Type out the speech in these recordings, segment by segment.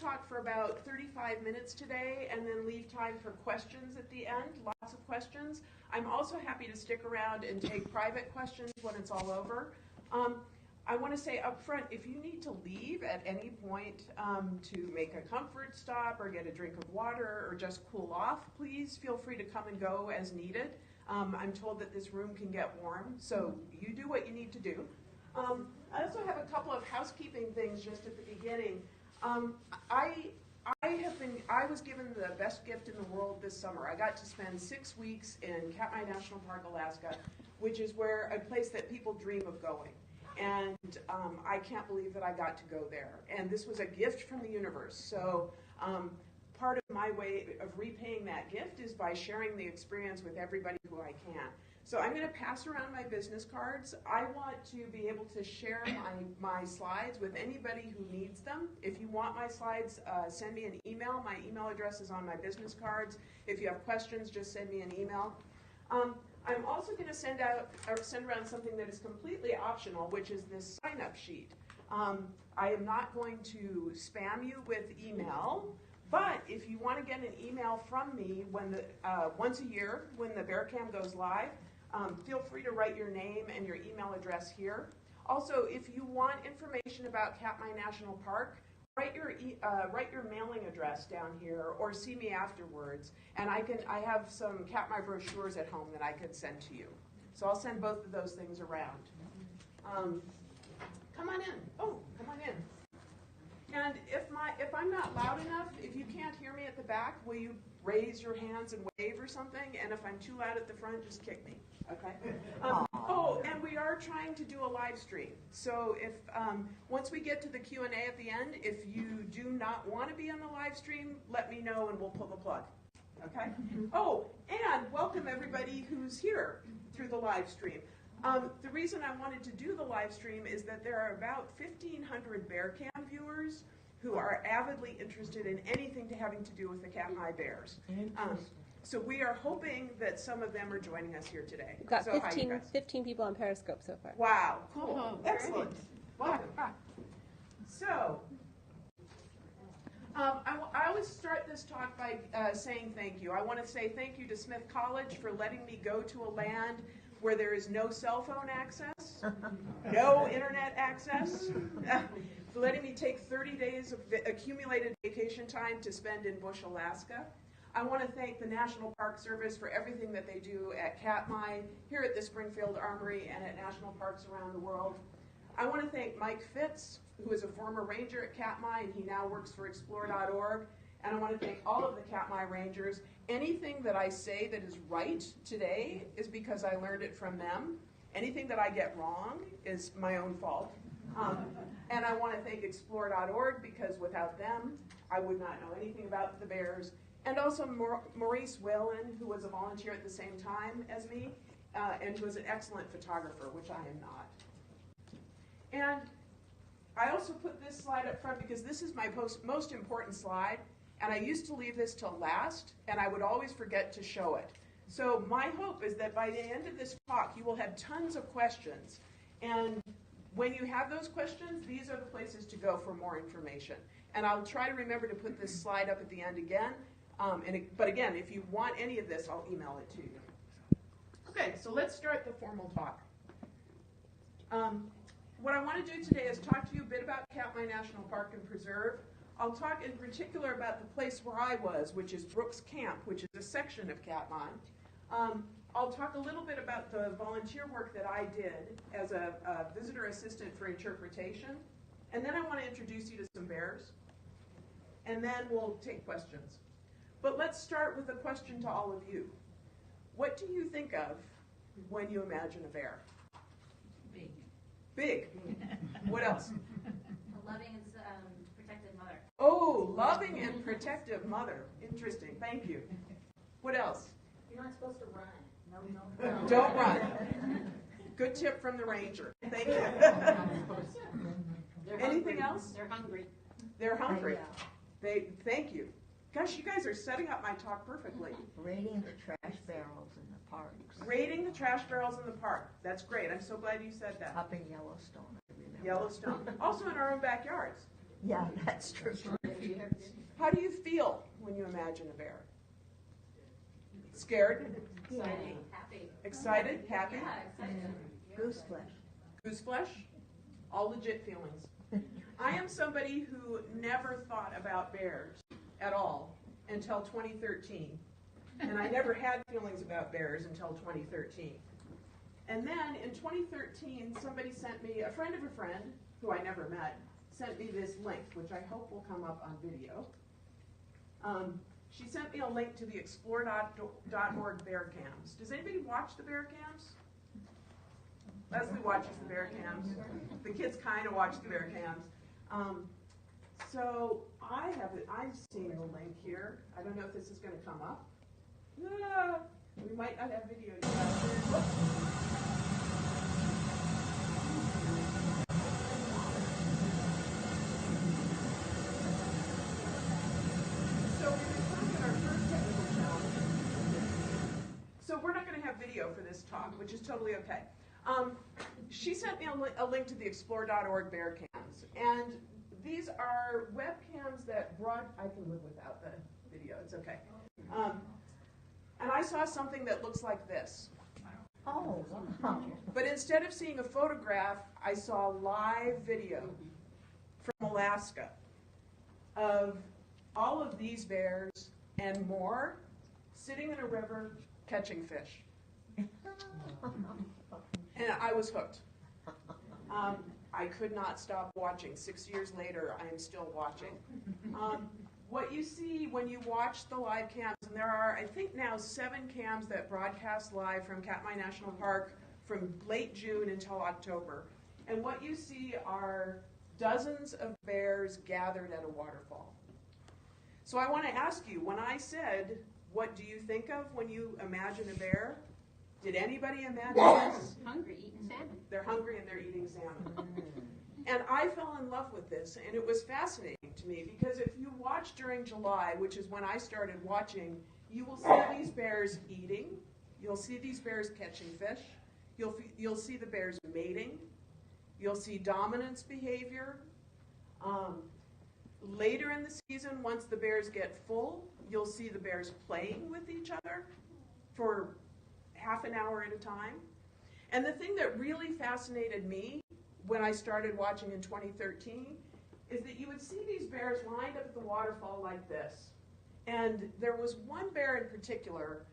talk for about 35 minutes today and then leave time for questions at the end, lots of questions. I'm also happy to stick around and take private questions when it's all over. I want to say up front, if you need to leave at any point to make a comfort stop or get a drink of water or just cool off, please feel free to come and go as needed. I'm told that this room can get warm, so you do what you need to do. I also have a couple of housekeeping things just at the beginning. I was given the best gift in the world this summer. I got to spend 6 weeks in Katmai National Park, Alaska, which is a place that people dream of going. And I can't believe that I got to go there. And this was a gift from the universe. So part of my way of repaying that gift is by sharing the experience with everybody who I can. So I'm going to pass around my business cards. I want to be able to share my slides with anybody who needs them. If you want my slides, send me an email. My email address is on my business cards. If you have questions, just send me an email. I'm also going to send around something that is completely optional, which is this sign-up sheet. I am not going to spam you with email, but if you want to get an email from me once a year when the Bear Cam goes live, feel free to write your name and your email address here. Also, if you want information about Katmai National Park, write your mailing address down here or see me afterwards, and I have some Katmai brochures at home that I could send to you. So I'll send both of those things around. Come on in. Oh, come on in. And if I'm not loud enough, if you can't hear me at the back, will you raise your hands and wave or something? And if I'm too loud at the front, just kick me. Okay. And we are trying to do a live stream. So if once we get to the Q&A at the end, if you do not want to be on the live stream, let me know and we'll pull the plug. Okay. Oh, and welcome everybody who's here through the live stream. The reason I wanted to do the live stream is that there are about 1,500 Bear Cam viewers who are avidly interested in anything having to do with the Katmai Bears. So we are hoping that some of them are joining us here today. We've got so 15 people on Periscope so far. Wow, cool, excellent. Welcome. So, I always start this talk by saying thank you. I want to say thank you to Smith College for letting me go to a land where there is no cell phone access, no internet access, for letting me take 30 days of accumulated vacation time to spend in Bush, Alaska. I want to thank the National Park Service for everything that they do at Katmai, here at the Springfield Armory, and at national parks around the world. I want to thank Mike Fitz, who is a former ranger at Katmai, and he now works for Explore.org. And I want to thank all of the Katmai Rangers. Anything that I say that is right today is because I learned it from them. Anything that I get wrong is my own fault. And I want to thank Explore.org because without them, I would not know anything about the bears. And also Maurice Whalen, who was a volunteer at the same time as me, and who is an excellent photographer, which I am not. And I also put this slide up front because this is my most important slide. And I used to leave this till last, and I would always forget to show it. So my hope is that by the end of this talk, you will have tons of questions. And when you have those questions, these are the places to go for more information. And I'll try to remember to put this slide up at the end again. But again, if you want any of this, I'll email it to you. Okay, so let's start the formal talk. What I want to do today is talk to you a bit about Katmai National Park and Preserve. I'll talk in particular about the place where I was, which is Brooks Camp, which is a section of Katmai. I'll talk a little bit about the volunteer work that I did as a visitor assistant for interpretation. And then I want to introduce you to some bears. And then we'll take questions. But let's start with a question to all of you. What do you think of when you imagine a bear? Big. Big. What else? A loving and protective mother. Oh, loving and protective mother. Interesting. Thank you. What else? You're not supposed to run. No. Don't run. Good tip from the ranger. Thank you. Anything else? They're hungry. They're hungry. Thank you. Gosh, you guys are setting up my talk perfectly. Raiding the trash barrels in the parks. Raiding the trash barrels in the park. That's great. I'm so glad you said that. Up in Yellowstone, I remember. Yellowstone. Also in our own backyards. Yeah, that's true. How do you feel when you imagine a bear? Scared? Excited, happy. Excited? Happy? Yeah, excited. Goose flesh. Goose flesh? All legit feelings. I am somebody who never thought about bears at all until 2013. And I never had feelings about bears until 2013. And then in 2013, somebody sent me, a friend of a friend, who I never met, sent me this link, which I hope will come up on video. She sent me a link to the explore.org bear cams. Does anybody watch the bear cams? Leslie watches the bear cams. The kids kind of watch the bear cams. So I'm seeing the link here. I don't know if this is going to come up. We might not have video yet. So we're not going to have video for this talk, which is totally okay. She sent me a link to the explore.org bear cams. And these are webcams that I can live without the video, it's okay. And I saw something that looks like this. Oh, wow. But instead of seeing a photograph, I saw live video from Alaska of all of these bears and more sitting in a river catching fish. And I was hooked. I could not stop watching. 6 years later, I am still watching. What you see when you watch the live cams, and there are, I think now, 7 cams that broadcast live from Katmai National Park from late June until October. And what you see are dozens of bears gathered at a waterfall. So I want to ask you, when I said, what do you think of when you imagine a bear? Did anybody imagine this? Hungry, eating salmon. They're hungry and they're eating salmon. And I fell in love with this, and it was fascinating to me, because if you watch during July, which is when I started watching, you will see these bears eating, you'll see these bears catching fish, you'll see the bears mating, you'll see dominance behavior. Later in the season, once the bears get full, you'll see the bears playing with each other for half an hour at a time. And the thing that really fascinated me when I started watching in 2013 is that you would see these bears lined up at the waterfall like this. And there was one bear in particular,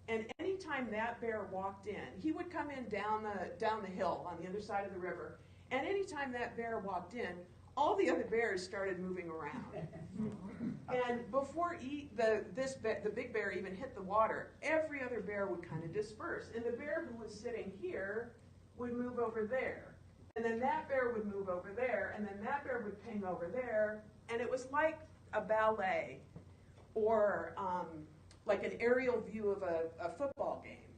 and anytime that bear walked in, he would come in down the hill on the other side of the river, and anytime that bear walked in, all the other bears started moving around. And before the big bear even hit the water, every other bear would kind of disperse. And the bear who was sitting here would move over there. And then that bear would move over there, and then that bear would ping over there. And it was like a ballet, or like an aerial view of a football game.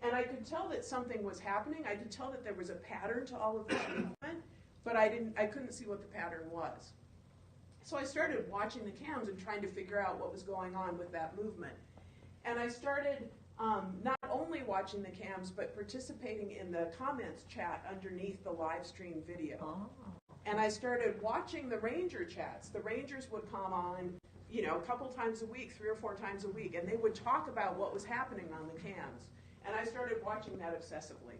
And I could tell that something was happening. I could tell that there was a pattern to all of this movement, but I couldn't see what the pattern was. So I started watching the cams and trying to figure out what was going on with that movement. And I started not only watching the cams, but participating in the comments chat underneath the live stream video. Oh. And I started watching the ranger chats. The rangers would come on, a couple times a week, 3 or 4 times a week, and they would talk about what was happening on the cams. And I started watching that obsessively.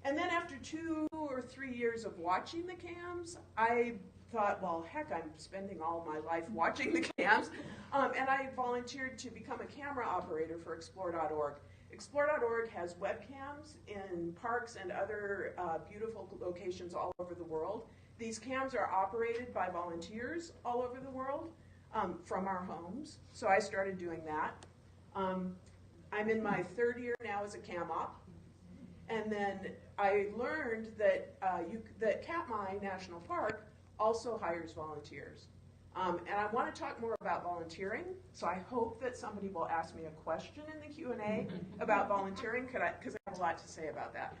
And then after 2 or 3 years of watching the cams, I thought, well, heck, I'm spending all my life watching the cams. And I volunteered to become a camera operator for Explore.org. Explore.org has webcams in parks and other beautiful locations all over the world. These cams are operated by volunteers all over the world from our homes. So I started doing that. I'm in my 3rd year now as a cam op. And then I learned that that Katmai National Park also hires volunteers. And I want to talk more about volunteering, so I hope that somebody will ask me a question in the Q&A about volunteering, because I have a lot to say about that.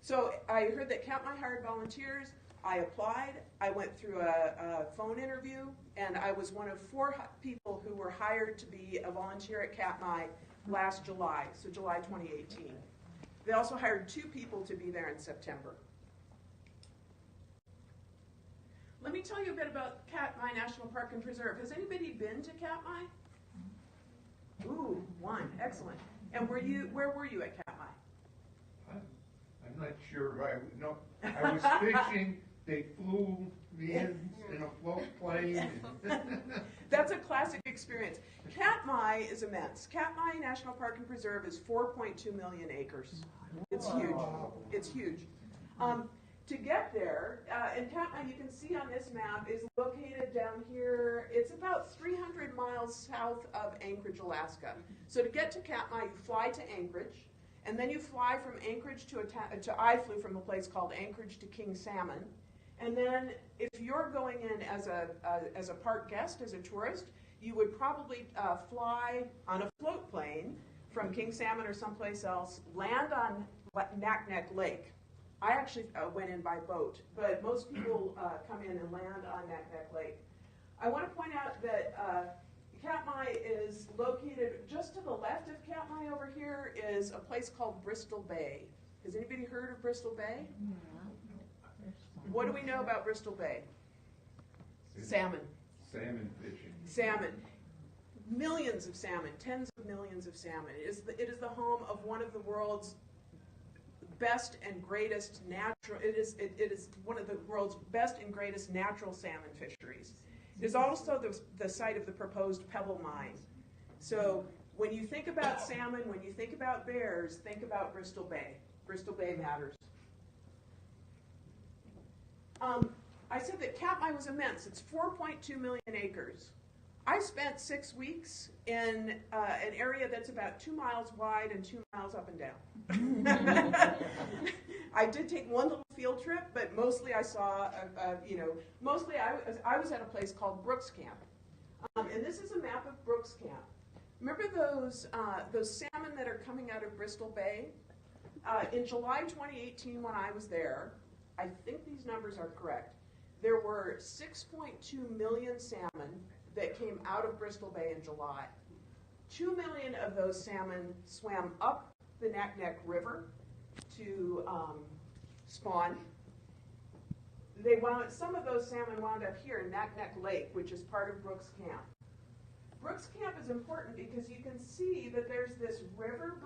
So I heard that Katmai hired volunteers. I applied. I went through a phone interview, and I was one of 4 people who were hired to be a volunteer at Katmai last July, so July 2018. They also hired 2 people to be there in September. let me tell you a bit about Katmai National Park and Preserve. Has anybody been to Katmai? Ooh, one, excellent. And where were you at Katmai? I'm not sure. I was fishing. They flew me in a float plane. That's a classic experience. Katmai is immense. Katmai National Park and Preserve is 4.2 million acres. It's huge. It's huge. To get there, and Katmai, you can see on this map, is located down here. It's about 300 miles south of Anchorage, Alaska. So to get to Katmai, you fly to Anchorage, and then you fly from Anchorage I flew from a place called Anchorage to King Salmon. And then if you're going in as a park guest, as a tourist, you would probably fly on a float plane from King Salmon or someplace else, land on Naknek Lake. I actually went in by boat, but most people come in and land on Naknek Lake. I want to point out that Katmai is located just to the left of Katmai over here is a place called Bristol Bay. Has anybody heard of Bristol Bay? What do we know about Bristol Bay? Salmon. Salmon fishing. Salmon. Millions of salmon, tens of millions of salmon. It is the home of one of the world's best and greatest natural, it is one of the world's best and greatest natural salmon fisheries. It is also the site of the proposed Pebble Mine. So when you think about salmon, when you think about bears, think about Bristol Bay. Bristol Bay matters. I said that Katmai was immense. It's 4.2 million acres. I spent 6 weeks in an area that's about 2 miles wide and 2 miles up and down. I did take one little field trip, but mostly I saw, mostly I was at a place called Brooks Camp. And this is a map of Brooks Camp. Remember those salmon that are coming out of Bristol Bay? In July 2018, when I was there, I think these numbers are correct. There were 6.2 million salmon that came out of Bristol Bay in July. 2 million of those salmon swam up the Naknek River to spawn. Some of those salmon wound up here in Naknek Lake, which is part of Brooks Camp. Brooks Camp is important because you can see that there's this river.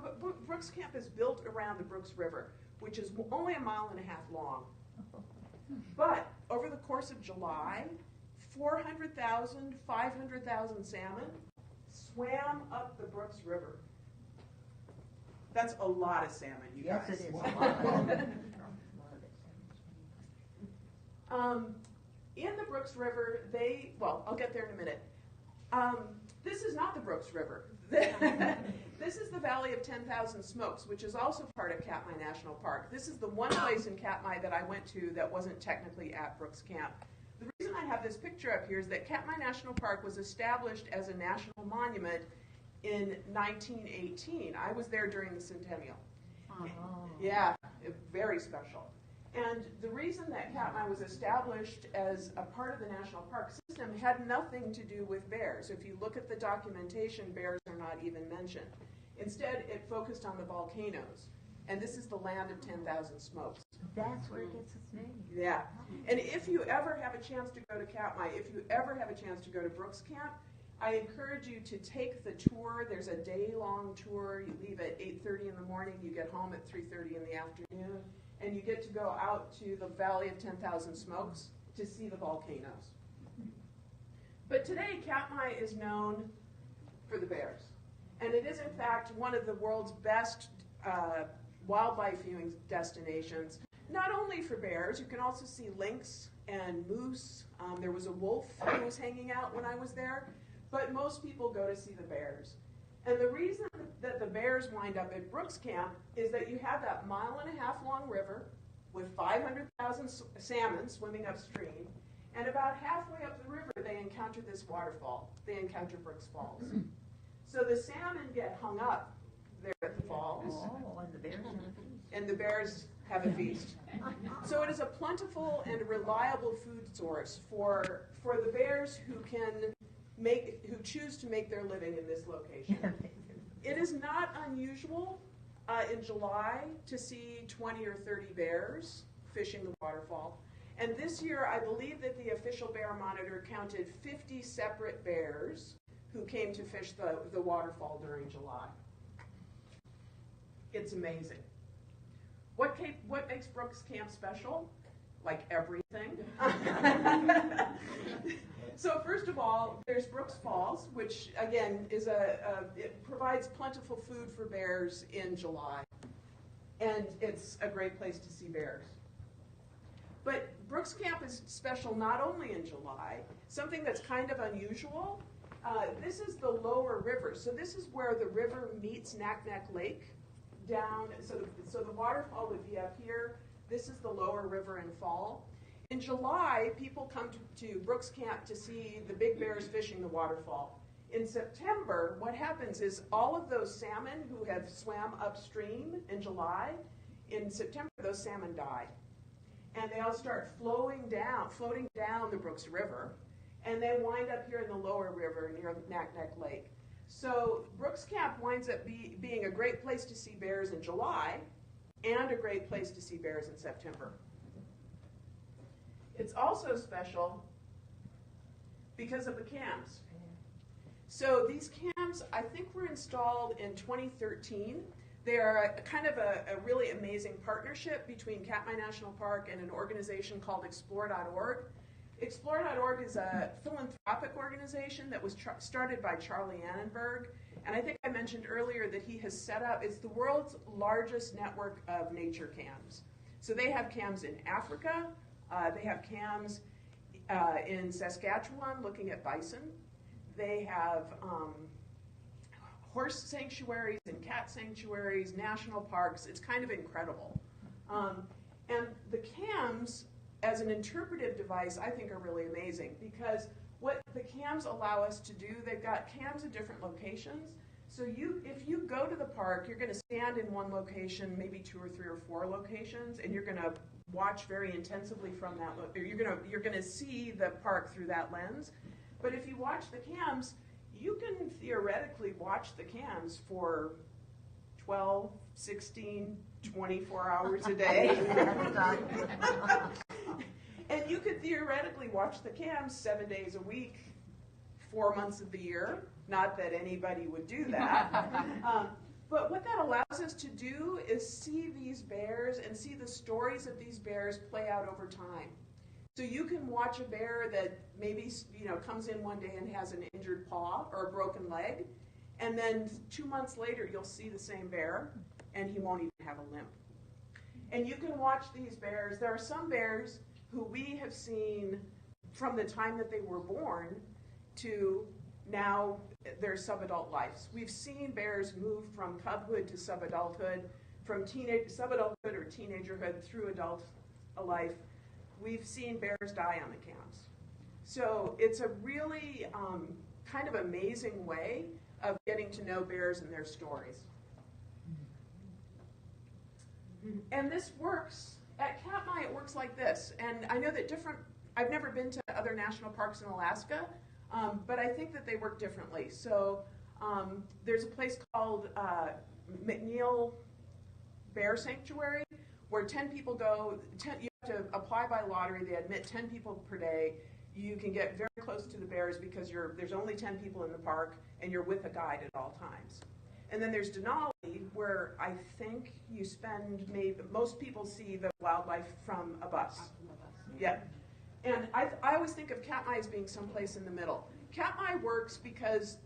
Brooks Camp is built around the Brooks River, which is only 1.5 miles long. But over the course of July, 400,000, 500,000 salmon swam up the Brooks River. That's a lot of salmon, you guys. Yes, it is. In the Brooks River, I'll get there in a minute. This is not the Brooks River. This is the Valley of 10,000 Smokes, which is also part of Katmai National Park. This is the one place in Katmai that I went to that wasn't technically at Brooks Camp. The reason I have this picture up here is that Katmai National Park was established as a national monument in 1918. I was there during the centennial. Yeah, very special. And the reason that Katmai was established as a part of the national park system had nothing to do with bears. If you look at the documentation, bears are not even mentioned. Instead, it focused on the volcanoes. And this is the land of 10,000 smokes. That's where it gets its name. Yeah. And if you ever have a chance to go to Katmai, if you ever have a chance to go to Brooks Camp, I encourage you to take the tour. There's a day-long tour. You leave at 8:30 in the morning. You get home at 3:30 in the afternoon. And you get to go out to the Valley of 10,000 Smokes to see the volcanoes. But today, Katmai is known for the bears. And it is, in fact, one of the world's best wildlife viewing destinations, not only for bears. You can also see lynx and moose. There was a wolf who was hanging out when I was there. But most people go to see the bears. And the reason that the bears wind up at Brooks Camp is that you have that 1.5 mile long river with 500,000 salmon swimming upstream, and about halfway up the river they encounter this waterfall. They encounter Brooks Falls. So the salmon get hung up there at the falls. Oh, and the bears have a feast. And the bears have a feast. So it is a plentiful and reliable food source for the bears who choose to make their living in this location. It is not unusual in July to see 20 or 30 bears fishing the waterfall. And this year, I believe that the official bear monitor counted 50 separate bears who came to fish the waterfall during July. It's amazing. What makes Brooks Camp special? Like everything. So first of all, there's Brooks Falls, which again is it provides plentiful food for bears in July. And it's a great place to see bears. But Brooks Camp is special not only in July, something that's kind of unusual. This is the lower river. So this is where the river meets Naknek Lake down. So the waterfall would be up here. This is the lower river and fall. In July, people come to Brooks Camp to see the big bears fishing the waterfall. In September, what happens is all of those salmon who have swam upstream in July, in September those salmon die. And they all start floating down the Brooks River, and they wind up here in the lower river near Naknek Lake. So Brooks Camp winds up being a great place to see bears in July, and a great place to see bears in September. It's also special because of the cams. So these cams, I think, were installed in 2013. They are kind of a really amazing partnership between Katmai National Park and an organization called Explore.org. Explore.org is a philanthropic organization that was started by Charlie Annenberg. And I think I mentioned earlier that he has set up, it's the world's largest network of nature cams. So they have cams in Africa, they have cams in Saskatchewan looking at bison. They have horse sanctuaries and cat sanctuaries, national parks. It's kind of incredible. And the cams, as an interpretive device, I think are really amazing because what the cams allow us to do, they've got cams in different locations. So if you go to the park, you're going to stand in one location, maybe 2 or 3 or 4 locations, and you're going to watch very intensively from that. You're going to see the park through that lens. But if you watch the cams, you can theoretically watch the cams for 12, 16, 24 hours a day. And you could theoretically watch the cams 7 days a week, 4 months of the year. Not that anybody would do that. But what that allows us to do is see these bears and see the stories of these bears play out over time. So you can watch a bear that maybe comes in one day and has an injured paw or a broken leg, and then 2 months later you'll see the same bear and he won't even have a limp. And you can watch these bears. There are some bears who we have seen from the time that they were born to now their subadult lives. We've seen bears move from cubhood to subadulthood, from subadulthood or teenagerhood through adult life. We've seen bears die on the cams. So it's a really kind of amazing way of getting to know bears and their stories. And this works. At Katmai, it works like this. And I know that I've never been to other national parks in Alaska, but I think that they work differently. So there's a place called McNeil Bear Sanctuary where 10 people go. You have to apply by lottery. They admit 10 people per day. You can get very close to the bears because there's only 10 people in the park and you're with a guide at all times. And then there's Denali, where I think you spend most people see the wildlife from a bus. Yeah. And I always think of Katmai as being someplace in the middle. Katmai works because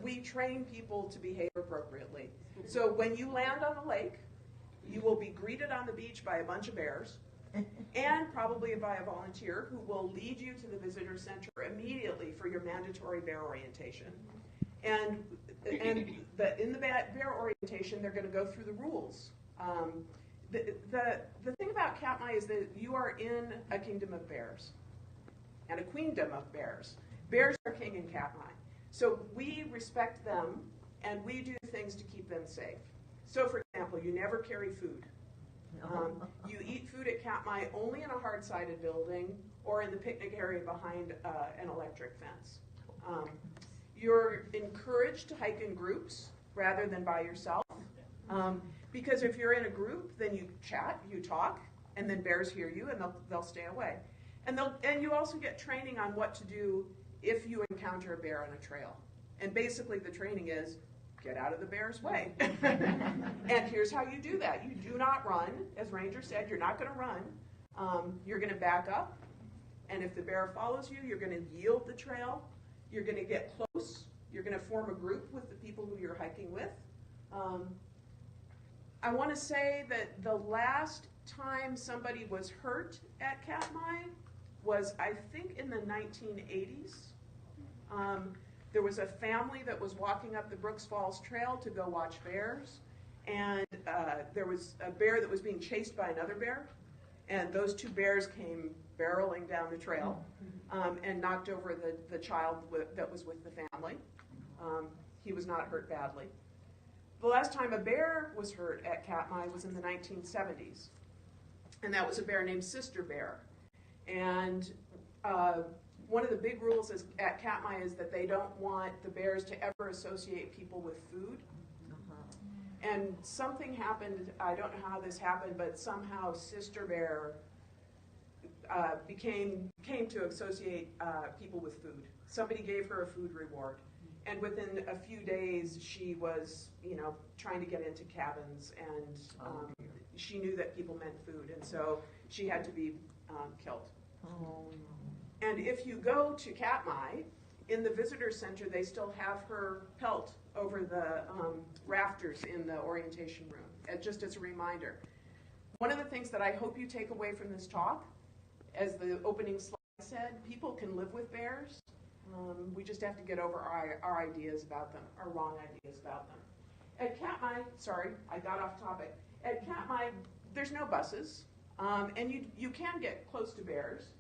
we train people to behave appropriately. So when you land on the lake, you will be greeted on the beach by a bunch of bears and probably by a volunteer who will lead you to the visitor center immediately for your mandatory bear orientation. And in the bear orientation, they're going to go through the rules. The thing about Katmai is that you are in a kingdom of bears and a queendom of bears. Bears are king in Katmai. So we respect them and we do things to keep them safe. So for example, you never carry food. You eat food at Katmai only in a hard-sided building or in the picnic area behind an electric fence. You're encouraged to hike in groups rather than by yourself. Because if you're in a group, then you chat, you talk, And then bears hear you and they'll stay away. And you also get training on what to do if you encounter a bear on a trail. And basically the training is, get out of the bear's way. And here's how you do that. You do not run. As Ranger said, you're not going to run. You're going to back up. And if the bear follows you, you're going to yield the trail. You're going to get close. You're going to form a group with the people who you're hiking with. I want to say that the last time somebody was hurt at Katmai was, I think, in the 1980s. There was a family that was walking up the Brooks Falls Trail to go watch bears, and there was a bear that was being chased by another bear, and those two bears came barreling down the trail and knocked over the child that was with the family. He was not hurt badly. The last time a bear was hurt at Katmai was in the 1970s, and that was a bear named Sister Bear. And one of the big rules at Katmai is that they don't want the bears to ever associate people with food. And something happened, I don't know how this happened, but somehow Sister Bear came to associate people with food. Somebody gave her a food reward. And within a few days, she was, trying to get into cabins, and she knew that people meant food, and so she had to be killed. And if you go to Katmai, in the visitor center, they still have her pelt over the rafters in the orientation room, just as a reminder. One of the things that I hope you take away from this talk, as the opening slide said, people can live with bears. We just have to get over our ideas about them, our wrong ideas about them. At Katmai, sorry, I got off topic. At Katmai, there's no buses, and you can get close to bears.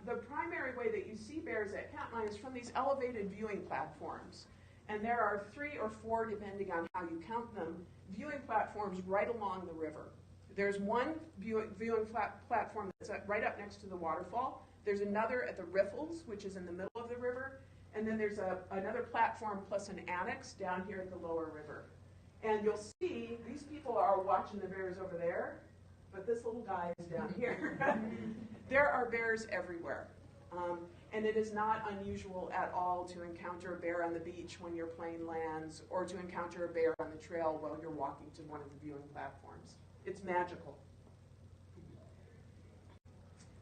The primary way that you see bears at Katmai is from these elevated viewing platforms. And there are 3 or 4, depending on how you count them, viewing platforms right along the river. There's one viewing platform that's right up next to the waterfall. There's another at the Riffles, which is in the middle of the river. And then there's another platform plus an annex down here at the lower river. And you'll see these people are watching the bears over there, but this little guy is down here. There are bears everywhere. And it is not unusual at all to encounter a bear on the beach when your plane lands, or to encounter a bear on the trail while you're walking to one of the viewing platforms. It's magical.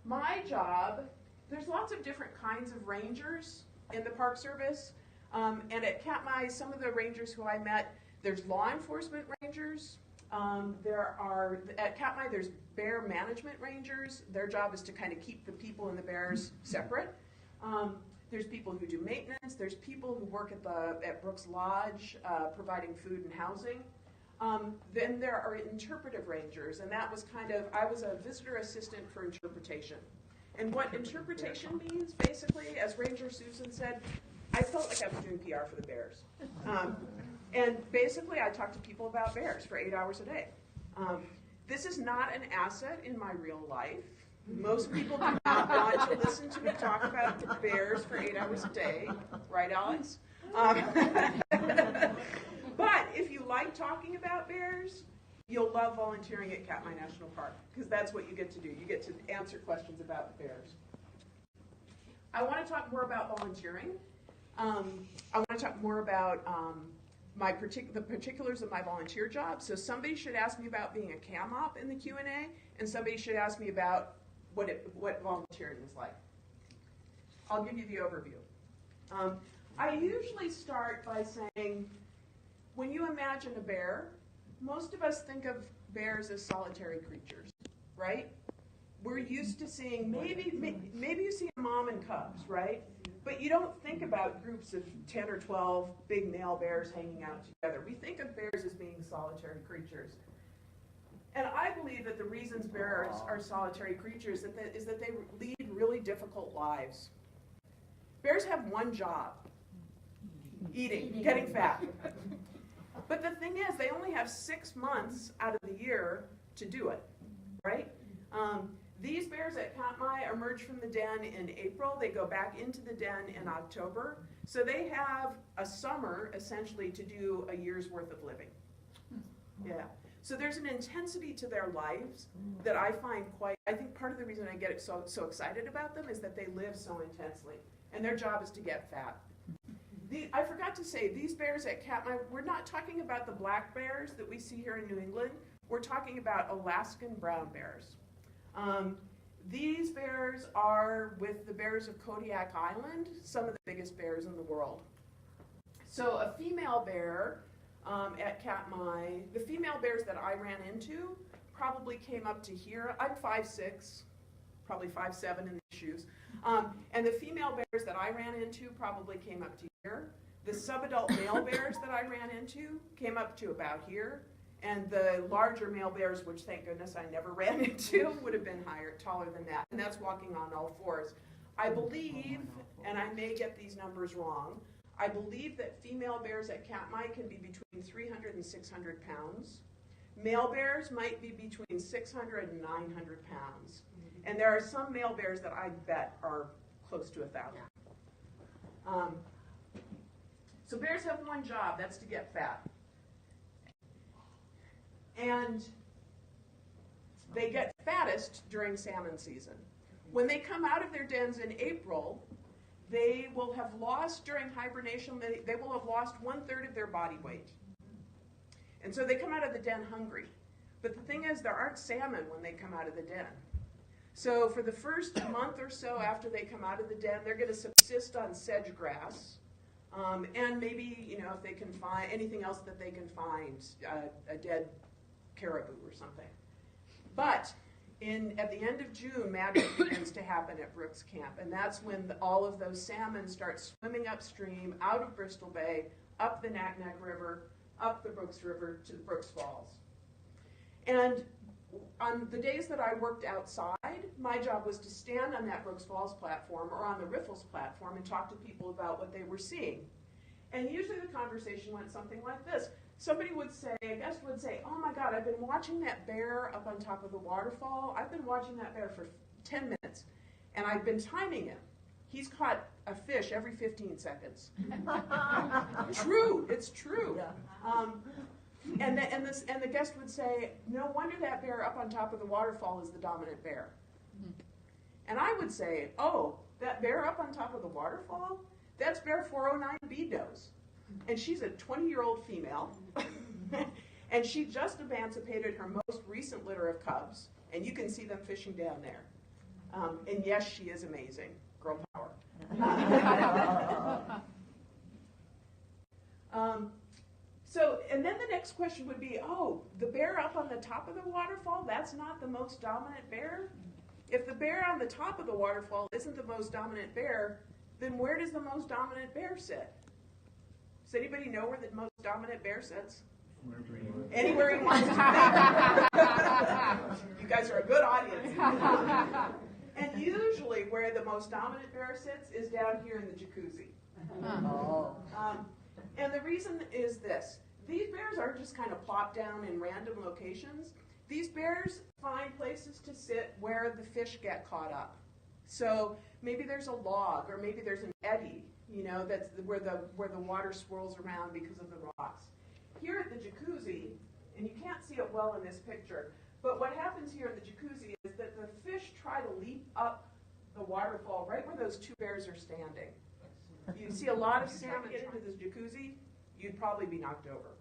My job, there's lots of different kinds of rangers in the Park Service. And at Katmai, some of the rangers who I met, there's law enforcement rangers. At Katmai, there's bear management rangers. Their job is to kind of keep the people and the bears separate. There's people who do maintenance. There's people who work at Brooks Lodge, providing food and housing. Then there are interpretive rangers, and that was I was a visitor assistant for interpretation. And what interpretation means, basically, as Ranger Susan said, I felt like I was doing PR for the bears. And basically, I talked to people about bears for 8 hours a day. This is not an asset in my real life. Most people do not want to listen to me talk about bears for 8 hours a day. Right, Alex? But if you like talking about bears, you'll love volunteering at Katmai National Park, because that's what you get to do. You get to answer questions about the bears. I want to talk more about volunteering. I want to talk more about the particulars of my volunteer job. So somebody should ask me about being a cam op in the Q&A, and somebody should ask me about what volunteering is like. I'll give you the overview. I usually start by saying, when you imagine a bear, most of us think of bears as solitary creatures, right? We're used to seeing, maybe you see a mom and cubs, right? But you don't think about groups of 10 or 12 big male bears hanging out together. We think of bears as being solitary creatures. And I believe that the reasons bears are solitary creatures is that they lead really difficult lives. Bears have one job: eating, getting fat. But the thing is, they only have 6 months out of the year to do it, right? These bears at Katmai emerge from the den in April. They go back into the den in October. So they have a summer, essentially, to do a year's worth of living. Yeah. So there's an intensity to their lives that I find I think part of the reason I get so excited about them is that they live so intensely, and their job is to get fat. I forgot to say, these bears at Katmai, we're not talking about the black bears that we see here in New England. We're talking about Alaskan brown bears. These bears are, with the bears of Kodiak Island, some of the biggest bears in the world. So a female bear at Katmai, the female bears that I ran into probably came up to here. I'm 5'6", probably 5'7" in these shoes. And the female bears that I ran into probably came up to here. The subadult male bears that I ran into came up to about here. And the larger male bears, which thank goodness I never ran into, would have been taller than that. And that's walking on all fours. I believe, and I may get these numbers wrong, I believe that female bears at Katmai can be between 300 and 600 pounds. Male bears might be between 600 and 900 pounds. And there are some male bears that I bet are close to 1,000. So bears have one job, that's to get fat. And they get fattest during salmon season. When they come out of their dens in April, they will have lost, during hibernation, they will have lost 1/3 of their body weight. And so they come out of the den hungry. But the thing is, there aren't salmon when they come out of the den. So for the first month or so after they come out of the den, they're going to subsist on sedge grass. And maybe, if they can find anything else that they can find, a dead caribou or something. But at the end of June, madness begins to happen at Brooks Camp, and that's when all of those salmon start swimming upstream, out of Bristol Bay, up the Naknek River, up the Brooks River to the Brooks Falls. And on the days that I worked outside, my job was to stand on that Brooks Falls platform or on the Riffles platform and talk to people about what they were seeing. And usually the conversation went something like this. Somebody would say, a guest would say, oh my God, I've been watching that bear up on top of the waterfall. I've been watching that bear for 10 minutes, and I've been timing him. He's caught a fish every 15 seconds. True, it's true. And the guest would say, no wonder that bear up on top of the waterfall is the dominant bear. And I would say, oh, that bear up on top of the waterfall? That's bear 409 Bedos. And she's a 20-year-old female. And she just emancipated her most recent litter of cubs. And you can see them fishing down there. And yes, she is amazing. Girl power. And then the next question would be, oh, the bear up on the top of the waterfall, that's not the most dominant bear? If the bear on the top of the waterfall isn't the most dominant bear, then where does the most dominant bear sit? Does anybody know where the most dominant bear sits? Anywhere he wants to be. You guys are a good audience. And usually where the most dominant bear sits is down here in the jacuzzi. And the reason is this. These bears aren't just kind of plopped down in random locations. These bears find places to sit where the fish get caught up. So maybe there's a log, or maybe there's an eddy, that's where the water swirls around because of the rocks. Here at the jacuzzi, and you can't see it well in this picture, but what happens here in the jacuzzi is that the fish try to leap up the waterfall right where those two bears are standing. You see a lot of salmon get into this jacuzzi, you'd probably be knocked over.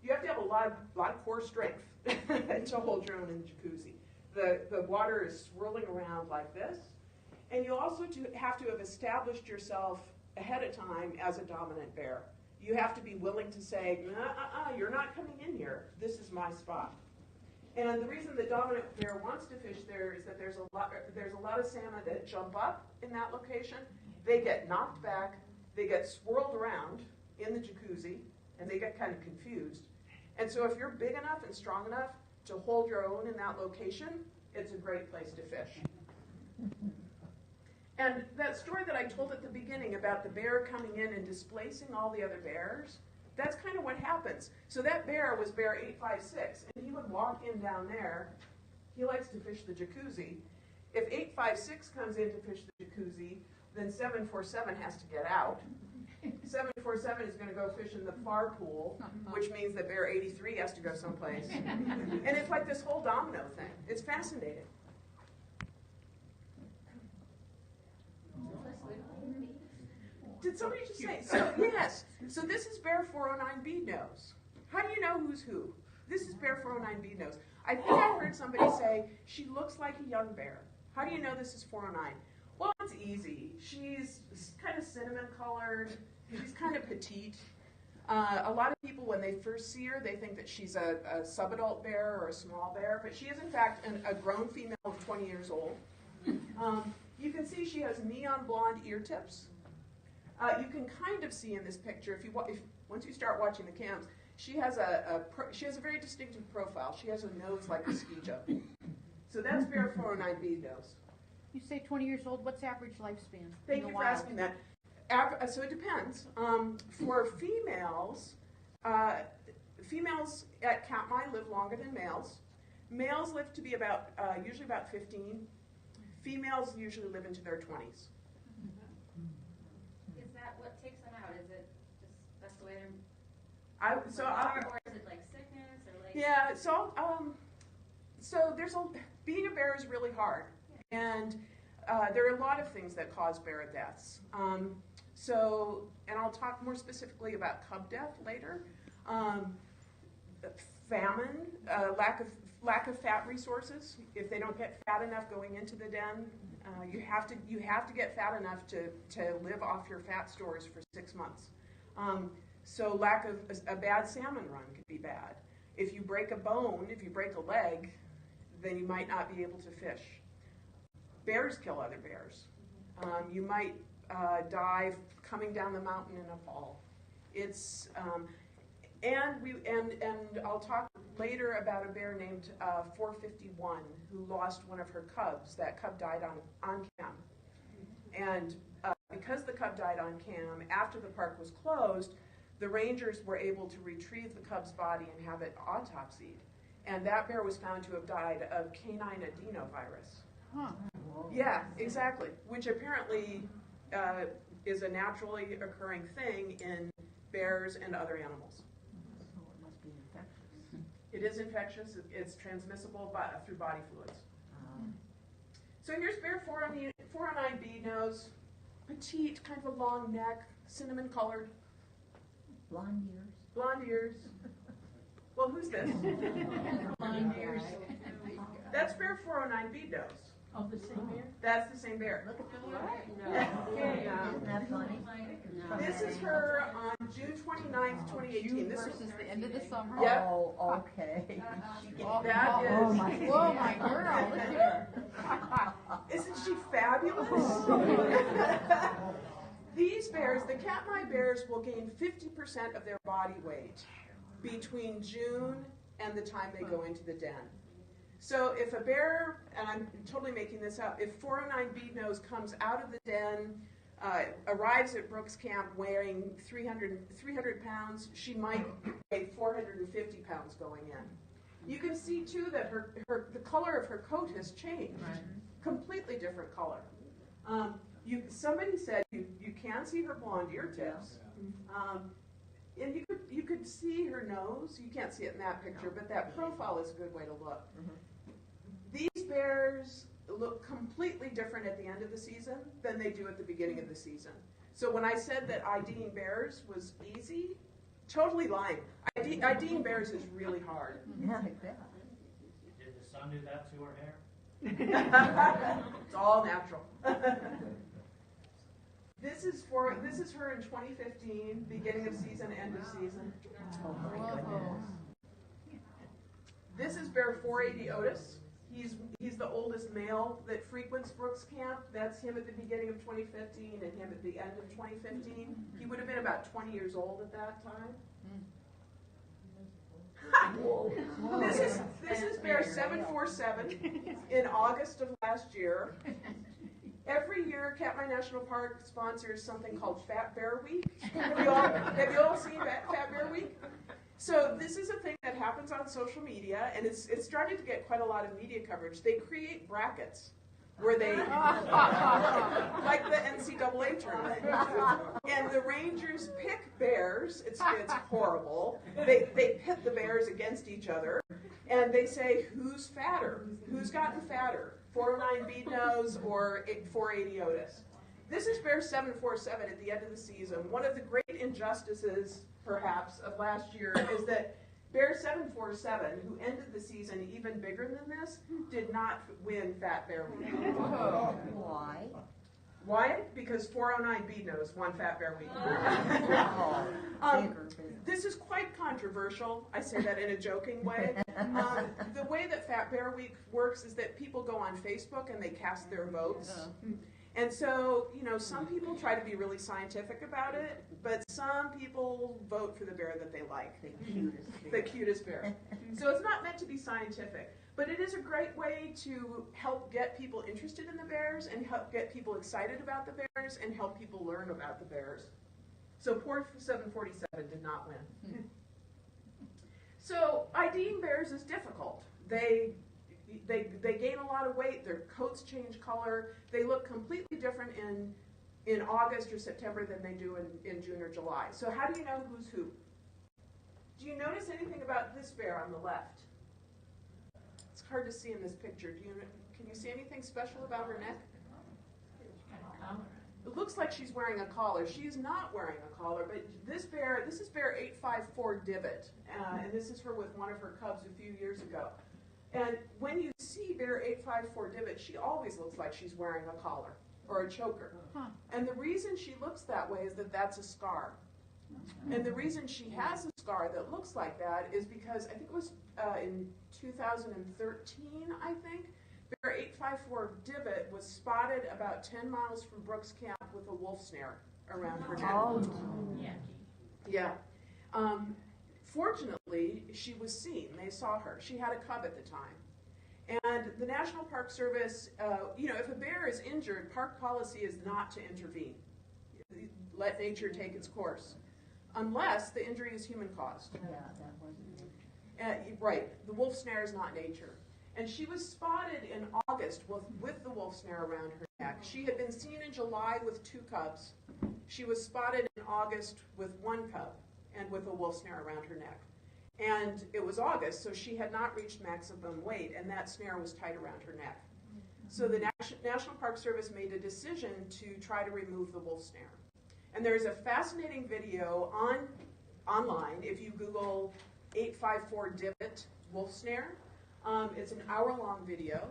You have to have a lot of core strength to hold your own in the jacuzzi. The water is swirling around like this, and you also have to have established yourself ahead of time as a dominant bear. You have to be willing to say, you're not coming in here. This is my spot. And the reason the dominant bear wants to fish there is that there's a lot of salmon that jump up in that location. They get knocked back, they get swirled around in the jacuzzi, and they get kind of confused. And so if you're big enough and strong enough to hold your own in that location, it's a great place to fish. And that story that I told at the beginning about the bear coming in and displacing all the other bears, that's kind of what happens. So that bear was bear 856, and he would walk in down there. He likes to fish the jacuzzi. If 856 comes in to fish the jacuzzi, then 747 has to get out. 747 is going to go fish in the far pool, which means that bear 83 has to go someplace. And it's like this whole domino thing. It's fascinating. Did somebody just say, so yes, so this is bear 409 bead nose. How do you know who's who? This is bear 409 bead nose. I think I heard somebody say, she looks like a young bear. How do you know this is 409? Well, it's easy. She's kind of cinnamon colored. She's kind of petite. A lot of people, when they first see her, they think that she's a subadult bear or a small bear, but she is in fact a grown female of 20 years old. You can see she has neon blonde ear tips. You can kind of see in this picture, once you start watching the cams, she has a very distinctive profile. She has a nose like a ski jump. So that's bear 409 bead nose. You say 20 years old, what's average lifespan? Thank you for asking that. So it depends. For females, females at Katmai live longer than males. Males live to be usually about 15. Females usually live into their 20s. Is that what takes them out? Is it just, that's the way they're, Or is it like sickness or like? yeah, so being a bear is really hard, and there are a lot of things that cause bear deaths. And I'll talk more specifically about cub death later. Famine, lack of fat resources. If they don't get fat enough going into the den, you have to get fat enough to live off your fat stores for 6 months. So a bad salmon run could be bad. If you break a bone, if you break a leg, then you might not be able to fish. Bears kill other bears. You might die coming down the mountain in a fall. It's and I'll talk later about a bear named 451 who lost one of her cubs. That cub died on cam, and because the cub died on cam, after the park was closed, the rangers were able to retrieve the cub's body and have it autopsied. And that bear was found to have died of canine adenovirus. Huh. Yeah, exactly. Which apparently is a naturally occurring thing in bears and other animals. So it must be infectious. It is infectious. It's transmissible through body fluids. So here's bear 409 bead nose, petite, kind of a long neck, cinnamon colored, Blonde ears. blonde ears. Well, who's this? Blonde ears. That's bear 409 bead nose. Oh, the same bear? That's the same bear. Look at the ear. Isn't that funny? This is her on June 29th, 2018. This is Versus the end of the summer. Yep. Oh, okay. That Oh, is. my, oh, my girl, look at her. Isn't she fabulous? These bears, the Katmai bears, will gain 50% of their body weight between June and the time they go into the den. So if a bear, and I'm totally making this up, if 409 bead nose comes out of the den, arrives at Brooks Camp weighing 300 pounds, she might weigh 450 pounds going in. You can see too that the color of her coat has changed. Right. Completely different color. Somebody said you can see her blonde ear tips. And you could see her nose. You can't see it in that picture, but that profile is a good way to look. These bears look completely different at the end of the season than they do at the beginning of the season. So when I said that IDing bears was easy, totally lying. IDing bears is really hard. Yeah, like that. Did the sun do that to her hair? It's all natural. This is her in 2015, beginning of season, end of season. Oh, my goodness. This is bear 480 Otis. He's the oldest male that frequents Brooks Camp. That's him at the beginning of 2015 and him at the end of 2015. He would have been about 20 years old at that time. This is bear 747 in August of last year. Every year, Katmai National Park sponsors something called Fat Bear Week. Have you all seen Fat Bear Week? So this is a thing that happens on social media, and it's starting to get quite a lot of media coverage. They create brackets where they, like the NCAA tournament. And the Rangers pick bears. It's horrible. They pit the bears against each other, and they say, who's fatter? Who's gotten fatter? 409 Bead-Nose or 480 Otis? This is Bear 747 at the end of the season. One of the great injustices, perhaps, of last year is that Bear 747, who ended the season even bigger than this, did not win Fat Bear Week. Why? Why? Because 409 Bead-Nose won Fat Bear Week. This is quite controversial. I say that in a joking way. The way that Fat Bear Week works is that people go on Facebook and they cast their votes. And so, you know, some people try to be really scientific about it, but some people vote for the bear that they like. The cutest bear. So it's not meant to be scientific, but it is a great way to help get people interested in the bears and help get people excited about the bears and help people learn about the bears. So poor 747 did not win. So IDing bears is difficult. They gain a lot of weight, their coats change color, they look completely different in August or September than they do in June or July. So how do you know who's who? Do you notice anything about this bear on the left? It's hard to see in this picture. Can you see anything special about her neck? It looks like she's wearing a collar. She is not wearing a collar, but this is Bear 854 Divot, and this is her with one of her cubs a few years ago. And when you see Bear 854 Divot, she always looks like she's wearing a collar or a choker. And the reason she looks that way is that that's a scar. And the reason she has a scar that looks like that is because I think it was in 2013, I think, Bear 854 Divot was spotted about 10 miles from Brooks Camp with a wolf snare around her neck. Oh, yeah. Fortunately, she was seen. They saw her. She had a cub at the time. And the National Park Service, you know, if a bear is injured, park policy is not to intervene. Let nature take its course. Unless the injury is human caused. yeah, that wasn't. Right. The wolf snare is not nature. And she was spotted in August with the wolf snare around her neck. She had been seen in July with 2 cubs. She was spotted in August with 1 cub and with a wolf snare around her neck. And it was August, so she had not reached maximum weight, and that snare was tight around her neck. So the National Park Service made a decision to try to remove the wolf snare. And there's a fascinating video online if you Google 854 Divot wolf snare. It's an hour-long video.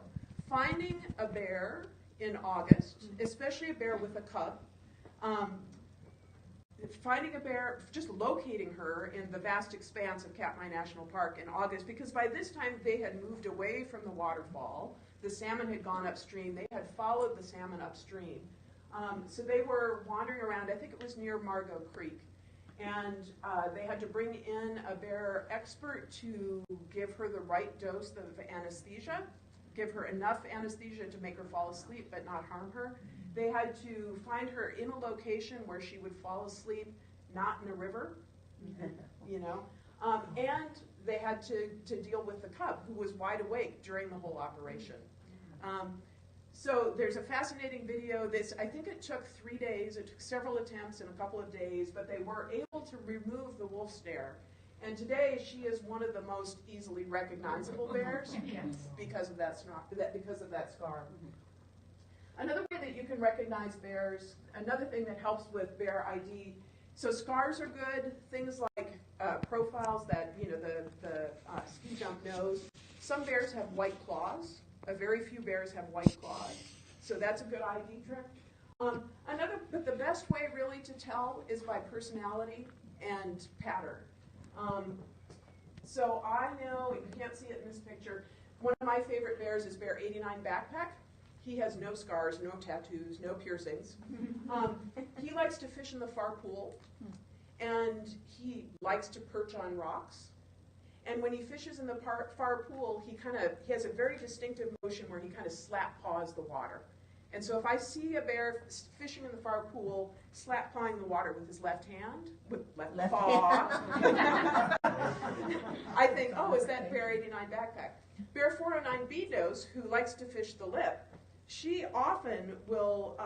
Finding a bear in August, especially a bear with a cub, finding a bear, just locating her in the vast expanse of Katmai National Park in August, because by this time they had moved away from the waterfall. The salmon had gone upstream. They had followed the salmon upstream. So they were wandering around, I think it was near Margot Creek, and they had to bring in a bear expert to give her the right dose of anesthesia, give her enough anesthesia to make her fall asleep but not harm her. They had to find her in a location where she would fall asleep, not in a river, you know, and they had to deal with the cub, who was wide awake during the whole operation. So there's a fascinating video. I think it took 3 days. It took several attempts and a couple of days, but they were able to remove the wolf snare. And today she is one of the most easily recognizable bears because of that scar. Another way that you can recognize bears, another thing that helps with bear ID, so scars are good, things like profiles that, you know, the ski jump nose. Some bears have white claws. A very few bears have white claws. So that's a good ID trick. But the best way really to tell is by personality and pattern. So I know, you can't see it in this picture, one of my favorite bears is Bear 89 Backpack. He has no scars, no tattoos, no piercings. He likes to fish in the far pool, and he likes to perch on rocks. And when he fishes in the far pool, he has a very distinctive motion where he kind of slap paws the water. And so if I see a bear fishing in the far pool, slap pawing the water with his left hand, with left paw, I think, oh, is that Bear 89 Backpack? Bear 409 Bead-Nose, who likes to fish the lip, she often will,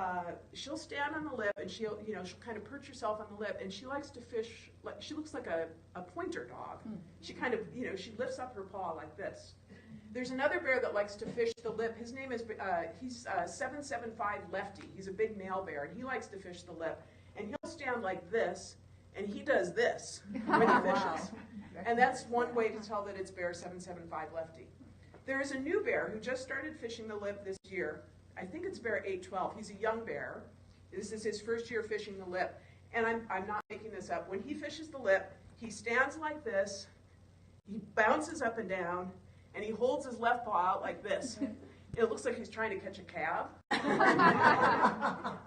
she'll stand on the lip and she'll kind of perch herself on the lip, and she likes to fish, like, she looks like a pointer dog. She kind of, she lifts up her paw like this. There's another bear that likes to fish the lip. His name is, he's 775 Lefty. He's a big male bear, and he likes to fish the lip. And he'll stand like this, and he does this when he fishes. And that's one way to tell that it's bear 775 Lefty. There is a new bear who just started fishing the lip this year. I think it's bear 812. He's a young bear. This is his first year fishing the lip. And I'm not making this up. When he fishes the lip, he stands like this, he bounces up and down, and he holds his left paw out like this. It looks like he's trying to catch a cab.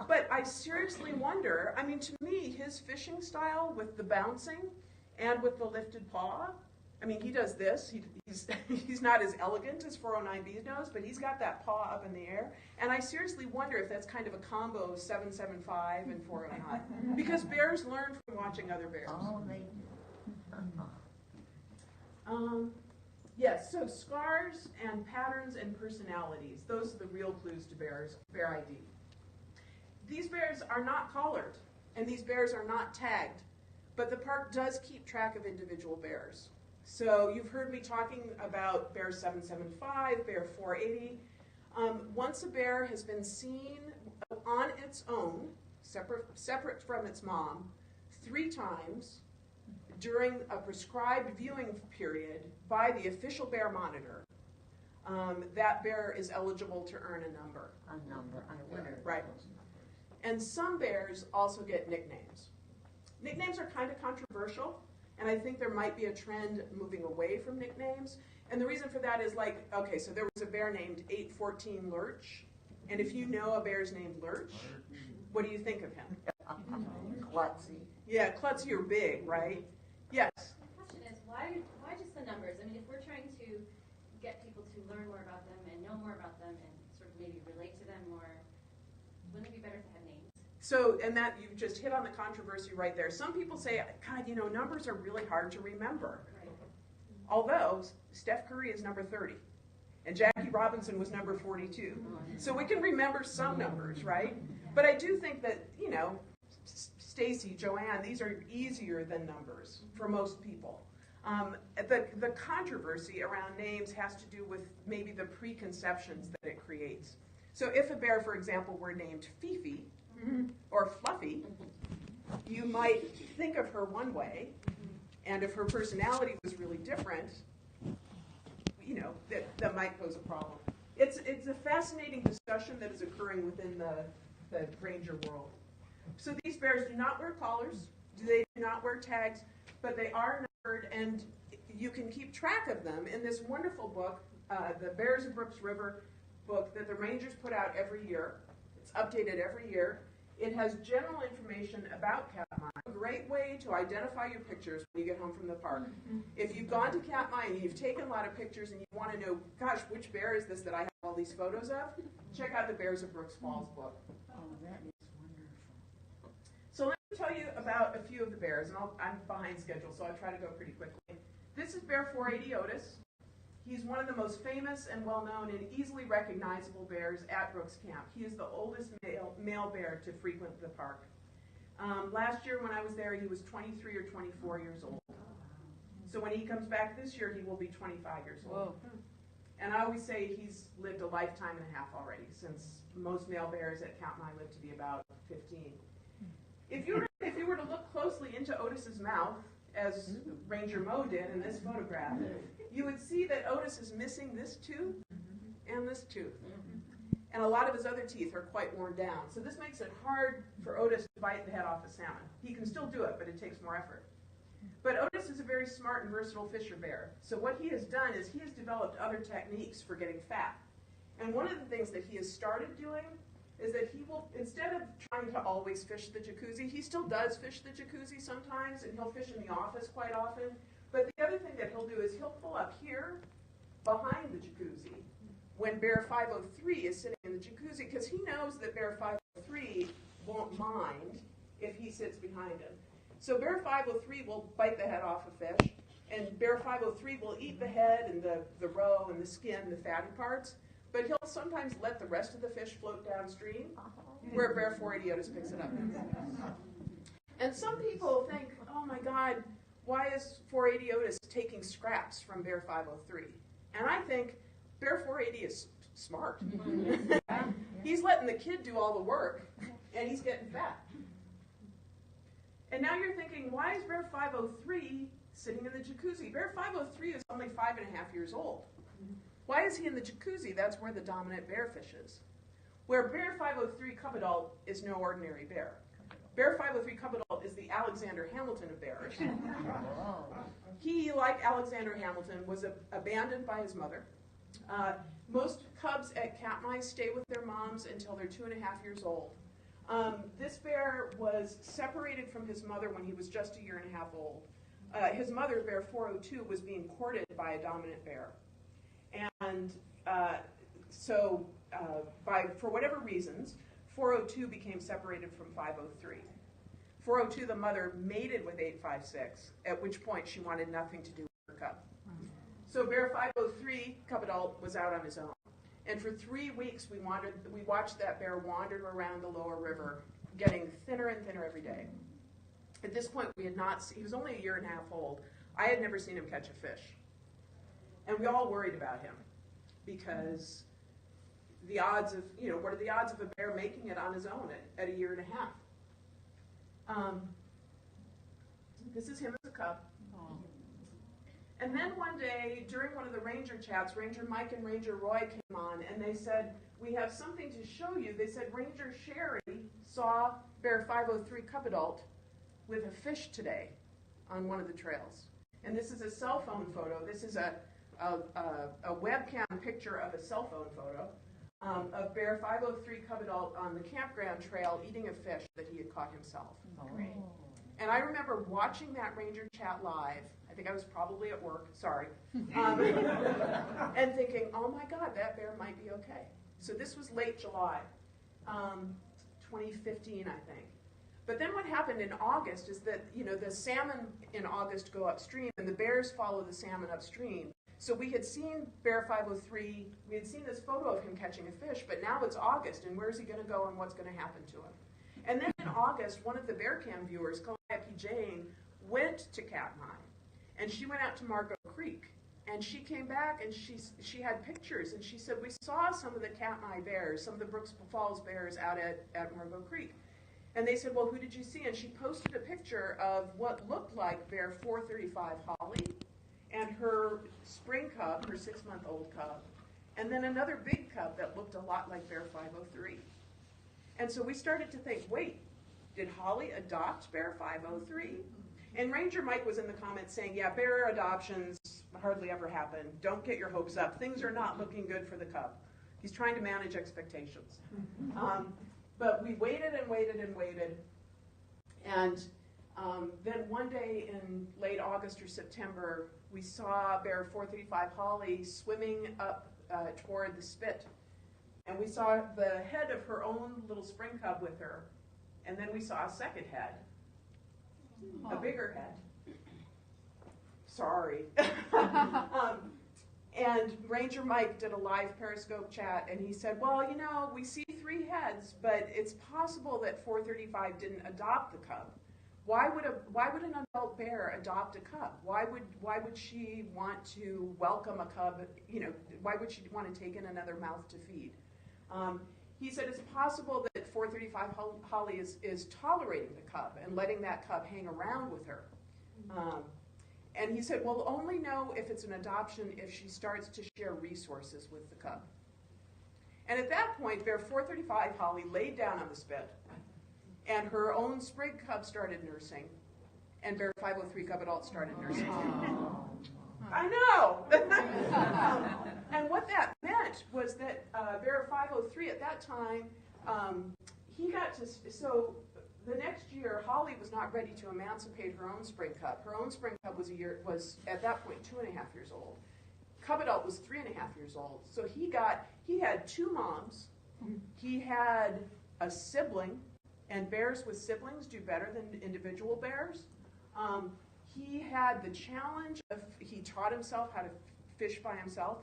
But I seriously wonder, I mean, to me, his fishing style with the bouncing and with the lifted paw, I mean, he does this. He's not as elegant as 409B does, but he's got that paw up in the air. And I seriously wonder if that's kind of a combo of 775 and 409. Because bears learn from watching other bears. Oh, they. Yes, so scars and patterns and personalities, those are the real clues to bear ID. These bears are not collared, and these bears are not tagged, but the park does keep track of individual bears. So you've heard me talking about bear 775, bear 480. Once a bear has been seen on its own, separate from its mom, 3 times, during a prescribed viewing period by the official bear monitor, that bear is eligible to earn a number. A number, I wonder. Right. And some bears also get nicknames. Nicknames are kind of controversial, and I think there might be a trend moving away from nicknames. And the reason for that is, like, okay, so there was a bear named 814 Lurch, and if you know a bear's named Lurch, what do you think of him? Klutzy. Yeah, klutzy or big, right? Yes. My question is, why just the numbers? I mean, if we're trying to get people to learn more about them and know more about them and sort of maybe relate to them more, wouldn't it be better to have names? So, and that, you've just hit on the controversy right there. Some people say, God, numbers are really hard to remember. Right. Although, Steph Curry is number 30, and Jackie Robinson was number 42. So we can remember some numbers, right? But I do think that, Stacey, Joanne, these are easier than numbers for most people. The controversy around names has to do with maybe the preconceptions that it creates. So if a bear, for example, were named Fifi or Fluffy, you might think of her one way, and if her personality was really different, that might pose a problem. It's a fascinating discussion that is occurring within the ranger world. So these bears do not wear collars, they do not wear tags, but they are numbered, and you can keep track of them in this wonderful book, the Bears of Brooks River book that the rangers put out every year. It's updated every year. It has general information about Katmai, a great way to identify your pictures when you get home from the park. If you've gone to Katmai and you've taken a lot of pictures and you want to know, gosh, which bear is this that I have all these photos of? Check out the Bears of Brooks Falls book. Oh, that is wonderful. So let me tell you about a few of the bears, and I'm behind schedule, so I'll try to go pretty quickly. This is bear 480 Otis. He's one of the most famous and well-known and easily recognizable bears at Brooks Camp. He is the oldest male bear to frequent the park. Last year when I was there, he was 23 or 24 years old. So when he comes back this year, he will be 25 years old. Whoa. And I always say he's lived a lifetime and a half already, since most male bears at Katmai live to be about 15. If you were to look closely into Otis's mouth, as Ranger Mo did in this photograph, you would see that Otis is missing this tooth and this tooth. And a lot of his other teeth are quite worn down. So this makes it hard for Otis to bite the head off a salmon. He can still do it, but it takes more effort. But Otis is a very smart and versatile fisher bear. So what he has done is he has developed other techniques for getting fat. And one of the things that he has started doing is that he will, instead of trying to always fish the jacuzzi, he still does fish the jacuzzi sometimes, and he'll fish in the office quite often. But the other thing that he'll do is he'll pull up here behind the jacuzzi when bear 503 is sitting in the jacuzzi, because he knows that bear 503 won't mind if he sits behind him. So bear 503 will bite the head off a fish, and bear 503 will eat the head and the roe and the skin, the fatty parts. but he'll sometimes let the rest of the fish float downstream where bear 480 Otis picks it up. And some people think, oh my God, why is 480 Otis taking scraps from bear 503? And I think bear 480 is smart. He's letting the kid do all the work, and he's getting fat. And now you're thinking, why is bear 503 sitting in the jacuzzi? Bear 503 is only 5.5 years old. Why is he in the jacuzzi? That's where the dominant bear fish is. Where bear 503 cub adult is no ordinary bear. Bear 503 cub adult is the Alexander Hamilton of bears. He, like Alexander Hamilton, was abandoned by his mother. Most cubs at Katmai stay with their moms until they're 2.5 years old. This bear was separated from his mother when he was just 1.5 years old. His mother, bear 402, was being courted by a dominant bear. And for whatever reasons, 402 became separated from 503. 402, the mother, mated with 856, at which point she wanted nothing to do with her cub. So bear 503, cub adult, was out on his own. And for 3 weeks, we watched that bear wander around the lower river, getting thinner and thinner every day. At this point, he was only 1.5 years old. I had never seen him catch a fish. And we all worried about him because the odds of, what are the odds of a bear making it on his own at 1.5 years? This is him as a cub. And then one day, during one of the ranger chats, Ranger Mike and Ranger Roy came on, and they said, we have something to show you. They said, Ranger Sherry saw bear 503 cub adult with a fish today on one of the trails. And this is a cell phone photo. This is a webcam picture of a cell phone photo of bear 503 cub adult on the campground trail eating a fish that he had caught himself. Great. And I remember watching that ranger chat live. I think I was probably at work, sorry, and thinking, oh my God, that bear might be okay. So this was late July, 2015, I think. But then what happened in August is that, the salmon in August go upstream and the bears follow the salmon upstream. So we had seen bear 503, we had seen this photo of him catching a fish, but now it's August, and where's he going to go and what's going to happen to him? And then in August, one of the bear cam viewers, Calliope Jane, went to Katmai, and she went out to Margot Creek, and she came back and she had pictures, and she said, we saw some of the Katmai bears, some of the Brooks Falls bears out at Margot Creek. And they said, well, who did you see? And she posted a picture of what looked like bear 435 Holly and her spring cub, her 6-month-old cub, and then another big cub that looked a lot like bear 503. And so we started to think, wait, did Holly adopt bear 503? And Ranger Mike was in the comments saying, yeah, bear adoptions hardly ever happen. Don't get your hopes up. Things are not looking good for the cub. He's trying to manage expectations. But we waited and waited and waited. And then one day in late August or September, we saw bear 435 Holly swimming up toward the spit. And we saw the head of her own little spring cub with her. And then we saw a second head, a bigger head. Sorry. And Ranger Mike did a live Periscope chat, and he said, well, we see 3 heads, but it's possible that 435 didn't adopt the cub. Why would an adult bear adopt a cub? Why would she want to welcome a cub? Why would she want to take in another mouth to feed? He said it's possible that 435 Holly is tolerating the cub and letting that cub hang around with her. And he said, we'll only know if it's an adoption if she starts to share resources with the cub. And at that point, bear 435 Holly laid down on the spit, and her own spring cub started nursing, and bear 503 cub adult started nursing. I know! And what that meant was that bear 503 at that time, he got to, so the next year, Holly was not ready to emancipate her own spring cub. Her own spring cub was at that point 2.5 years old. Cub adult was 3.5 years old. So he had 2 moms. He had a sibling, and bears with siblings do better than individual bears. He had the challenge of, he taught himself how to fish by himself.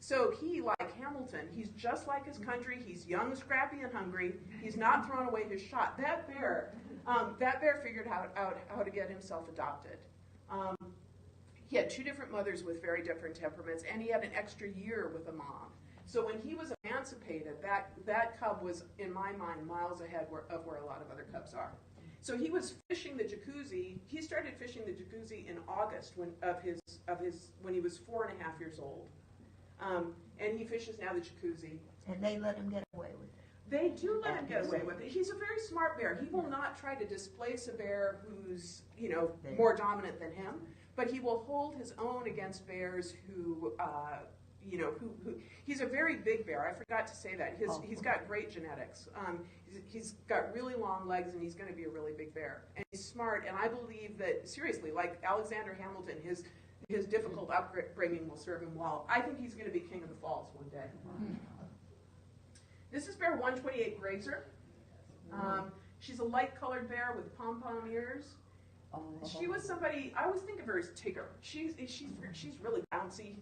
So he, like Hamilton, he's just like his country. He's young, scrappy, and hungry. He's not throwing away his shot. That bear figured out how to get himself adopted. He had 2 different mothers with very different temperaments, and he had an extra year with a mom. So when he was emancipated, that cub was, in my mind, miles ahead of where a lot of other cubs are. So he was fishing the jacuzzi. He started fishing the jacuzzi in August when he was 4.5 years old. And he fishes now the jacuzzi. And they let him get away with it. They do let him get away with it. He's a very smart bear. He will not try to displace a bear who's, more dominant than him, but he will hold his own against bears who he's a very big bear. I forgot to say that. He's got great genetics. He's got really long legs, and he's going to be a really big bear. And he's smart, and I believe that, seriously, like Alexander Hamilton, his difficult upbringing will serve him well. I think he's going to be king of the falls one day. This is bear 128 Grazer. She's a light-colored bear with pom-pom ears. She was somebody, I always think of her as Tigger. She's really bouncy,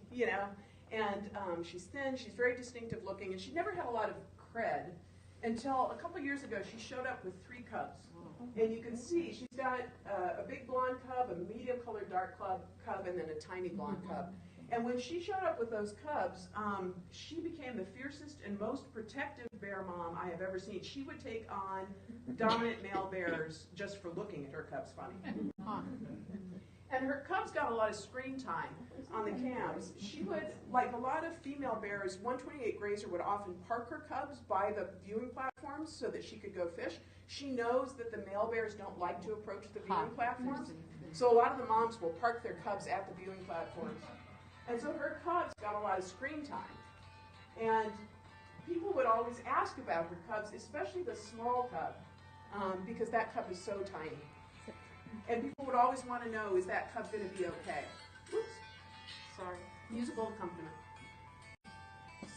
and she's thin, she's very distinctive looking, and she never had a lot of cred until a couple years ago she showed up with 3 cubs. And you can see she's got a big blonde cub, a medium-colored dark cub, and then a tiny blonde cub. And when she showed up with those cubs, she became the fiercest and most protective bear mom I have ever seen. She would take on dominant male bears just for looking at her cubs funny. And her cubs got a lot of screen time on the cams. She would, like a lot of female bears, 128 Grazer would often park her cubs by the viewing platforms so that she could go fish. She knows that the male bears don't like to approach the viewing platforms, so a lot of the moms will park their cubs at the viewing platforms. And so her cubs got a lot of screen time. And people would always ask about her cubs, especially the small cub, because that cub is so tiny. And people would always want to know, is that cub going to be okay? Whoops, sorry, musical accompaniment.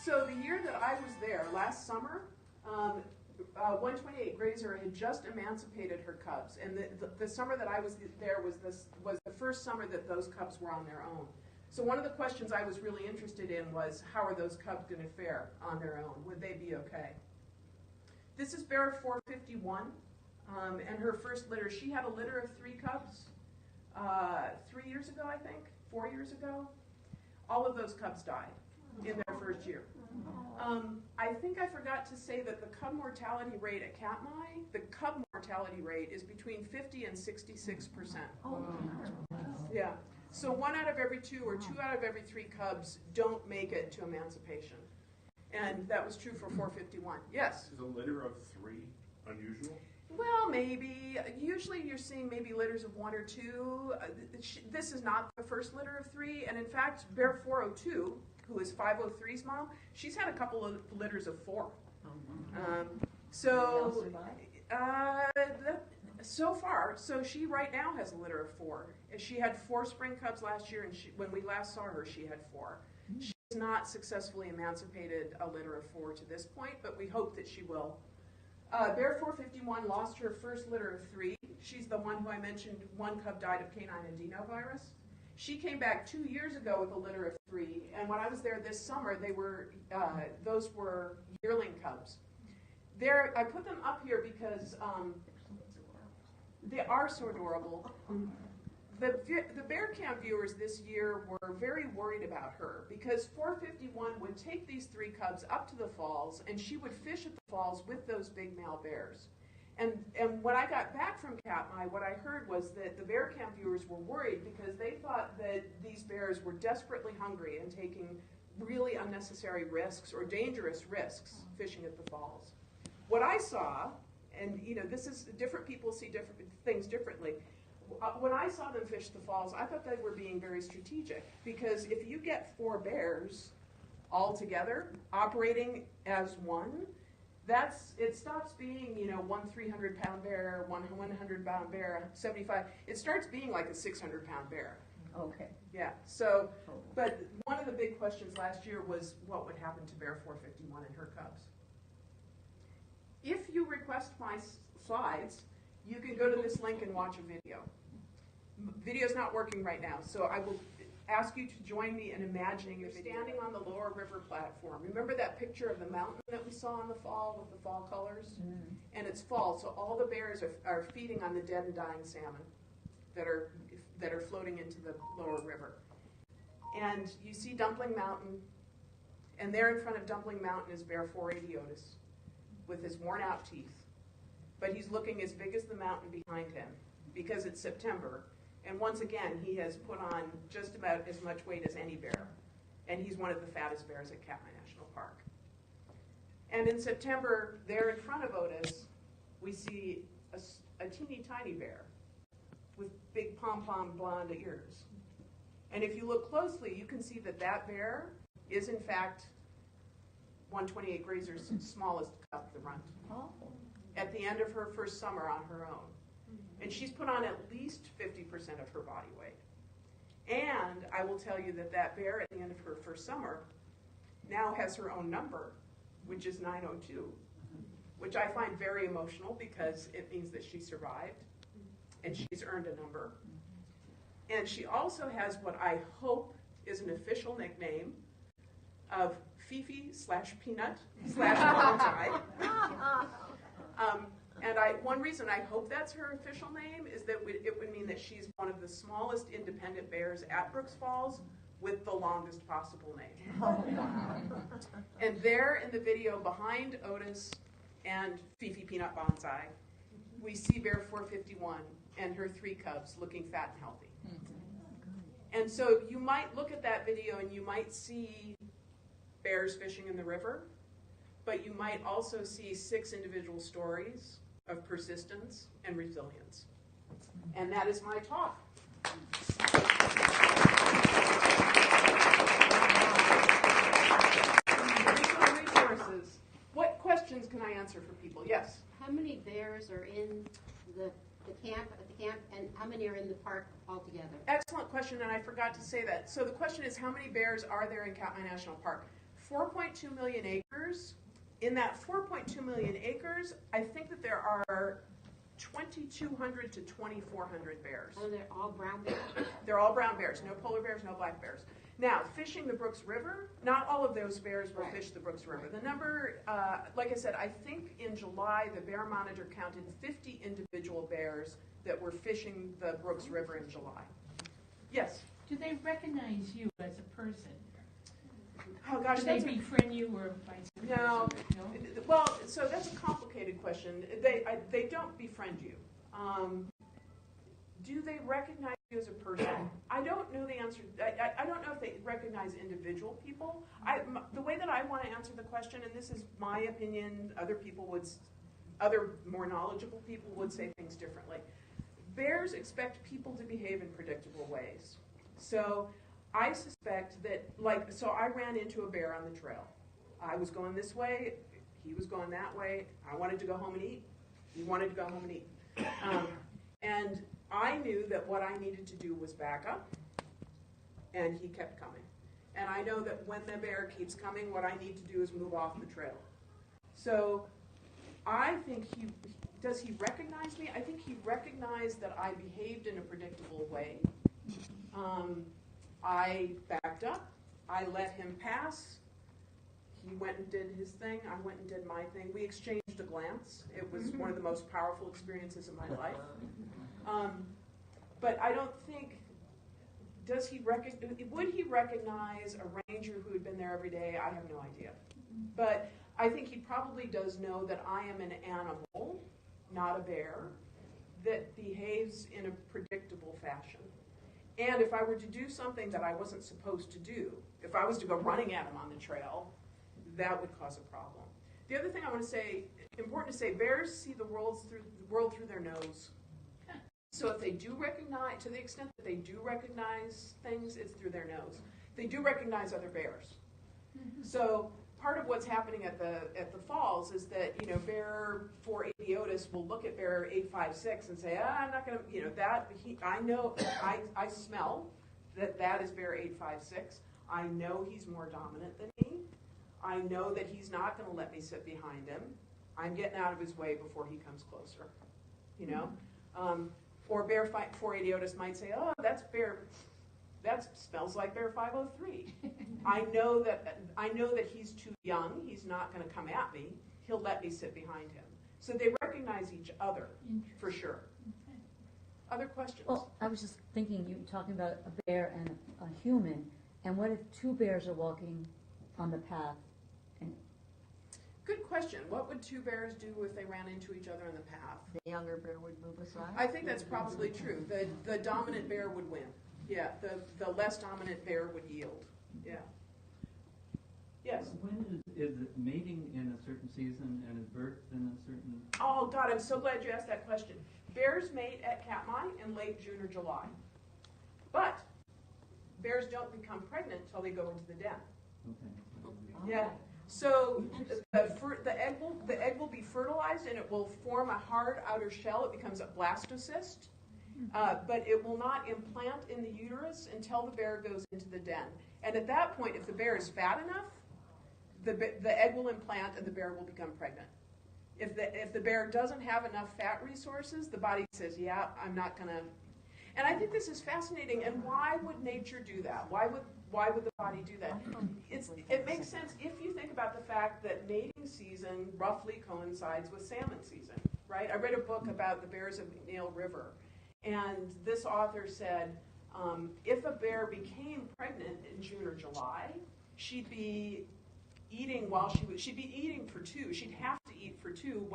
So the year that I was there, last summer, 128 Grazer had just emancipated her cubs. And the summer that I was there was the first summer that those cubs were on their own. So one of the questions I was really interested in was, how are those cubs going to fare on their own? Would they be okay? This is bear 451, and her first litter. She had a litter of 3 cubs 3 years ago, I think, 4 years ago. All of those cubs died in their first year. I think I forgot to say that the cub mortality rate at Katmai, the cub mortality rate is between 50 and 66%. Yeah. So 1 out of every 2 or 2 out of every 3 cubs don't make it to emancipation. And that was true for 451. Yes? Is a litter of 3 unusual? Well, maybe. Usually you're seeing maybe litters of 1 or 2. This is not the first litter of 3. And in fact, bear 402, who is 503's mom, she's had a couple of litters of 4. So far, she right now has a litter of 4. She had 4 spring cubs last year, and when we last saw her, she had 4. She has not successfully emancipated a litter of 4 to this point, but we hope that she will. Bear 451 lost her first litter of 3. She's the one who I mentioned, 1 cub died of canine adenovirus. She came back 2 years ago with a litter of 3, and when I was there this summer, those were yearling cubs. I put them up here because they are so adorable. The bear camp viewers this year were very worried about her because 451 would take these 3 cubs up to the falls, and she would fish at the falls with those big male bears. And when I got back from Katmai, what I heard was that the bear camp viewers were worried because they thought that these bears were desperately hungry and taking really unnecessary risks or dangerous risks fishing at the falls. What I saw, and this is different people see different things differently. When I saw them fish the falls, I thought they were being very strategic because if you get 4 bears all together operating as one, it stops being 1 300-pound bear, 1 100-pound bear, 75. It starts being like a 600-pound bear. Okay. Yeah. So, but one of the big questions last year was what would happen to bear 451 and her cubs. If you request my slides, you can go to this link and watch a video. Video's not working right now, so ask you to join me in imagining you're standing on the lower river platform. Remember that picture of the mountain that we saw in the fall with the fall colors? And it's fall, so all the bears are feeding on the dead and dying salmon that are floating into the lower river. And you see Dumpling Mountain, and there in front of Dumpling Mountain is Bear 480 Otis with his worn out teeth. But he's looking as big as the mountain behind him because it's September. And once again, he has put on just about as much weight as any bear. And he's one of the fattest bears at Katmai National Park. And in September, there in front of Otis, we see a teeny tiny bear with big pom-pom blonde ears. And if you look closely, you can see that that bear is in fact 128 Grazer's smallest cub, the runt, at the end of her first summer on her own. And she's put on at least 50% of her body weight. And I will tell you that that bear at the end of her first summer now has her own number, which is 902, which I find very emotional because it means that she survived and she's earned a number. And she also has what I hope is an official nickname of Fifi/Peanut/Bonsai. And one reason I hope that's her official name is that it would mean that she's one of the smallest independent bears at Brooks Falls with the longest possible name. And there in the video behind Otis and Fifi Peanut Bonsai, we see Bear 451 and her 3 cubs looking fat and healthy. And so you might look at that video and you might see bears fishing in the river, but you might also see 6 individual stories of persistence and resilience. And that is my talk. Additional resources. What questions can I answer for people? Yes? How many bears are in the camp, and how many are in the park altogether? Excellent question, and I forgot to say that. So the question is, how many bears are there in Katmai National Park? 4.2 million acres. In that 4.2 million acres, I think that there are 2,200 to 2,400 bears. Oh, they're all brown bears? They're all brown bears, no polar bears, no black bears. Now, fishing the Brooks River, not all of those bears will fish the Brooks River. The number, like I said, I think in July, the Bear Monitor counted 50 individual bears that were fishing the Brooks River in July. Yes? Do they recognize you as a person? Oh gosh, Do they that's befriend you or vice versa? No. No? Well, so that's a complicated question. They don't befriend you. Do they recognize you as a person? I don't know the answer. I don't know if they recognize individual people. The way that I want to answer the question, and this is my opinion, other more knowledgeable people would say things differently. Bears expect people to behave in predictable ways. So I suspect that, so I ran into a bear on the trail. I was going this way, he was going that way. I wanted to go home and eat. He wanted to go home and eat. And I knew that what I needed to do was back up, and he kept coming. And I know that when the bear keeps coming, what I need to do is move off the trail. So I think does he recognize me? I think he recognized that I behaved in a predictable way. I backed up, I let him pass, he went and did his thing, I went and did my thing. We exchanged a glance. It was one of the most powerful experiences of my life. But I don't think, would he recognize a ranger who had been there every day? I have no idea. But I think he probably does know that I am an animal, not a bear, that behaves in a predictable fashion. And if I were to do something that I wasn't supposed to do, if I was to go running at him on the trail, that would cause a problem. The other thing I want to say, important to say, bears see the world through their nose. So if they do recognize, to the extent that they do recognize things, it's through their nose. They do recognize other bears. So part of what's happening at the falls is that, bear 480 Otis will look at bear 856 and say, I'm not going to, I know, I smell that is bear 856. I know he's more dominant than me. I know that he's not going to let me sit behind him. I'm getting out of his way before he comes closer, Or bear 480 Otis might say, oh, that's bear that smells like bear 503. I know that he's too young. He's not going to come at me. He'll let me sit behind him. So they recognize each other for sure. Other questions? Well, I was just thinking, you were talking about a bear and a human, and what if two bears are walking on the path? And Good question. What would two bears do if they ran into each other on the path? The younger bear would move aside. I think that's probably true. The dominant bear would win. Yeah, the less dominant bear would yield. Yeah. Yes. When is it mating in a certain season and is birth in a certain? Oh God, I'm so glad you asked that question. Bears mate at Katmai in late June or July. But bears don't become pregnant until they go into the den. Okay. Yeah. So the egg will be fertilized and it will form a hard outer shell. It becomes a blastocyst. But it will not implant in the uterus until the bear goes into the den. And at that point, if the bear is fat enough, the egg will implant and the bear will become pregnant. If the bear doesn't have enough fat resources, the body says, yeah, I'm not going to. And I think this is fascinating. And why would nature do that? Why would the body do that? It makes sense if you think about the fact that mating season roughly coincides with salmon season, right? I read a book about the bears of McNeil River. And this author said, if a bear became pregnant in June or July, she'd be eating she'd be eating for two. She'd have to eat for two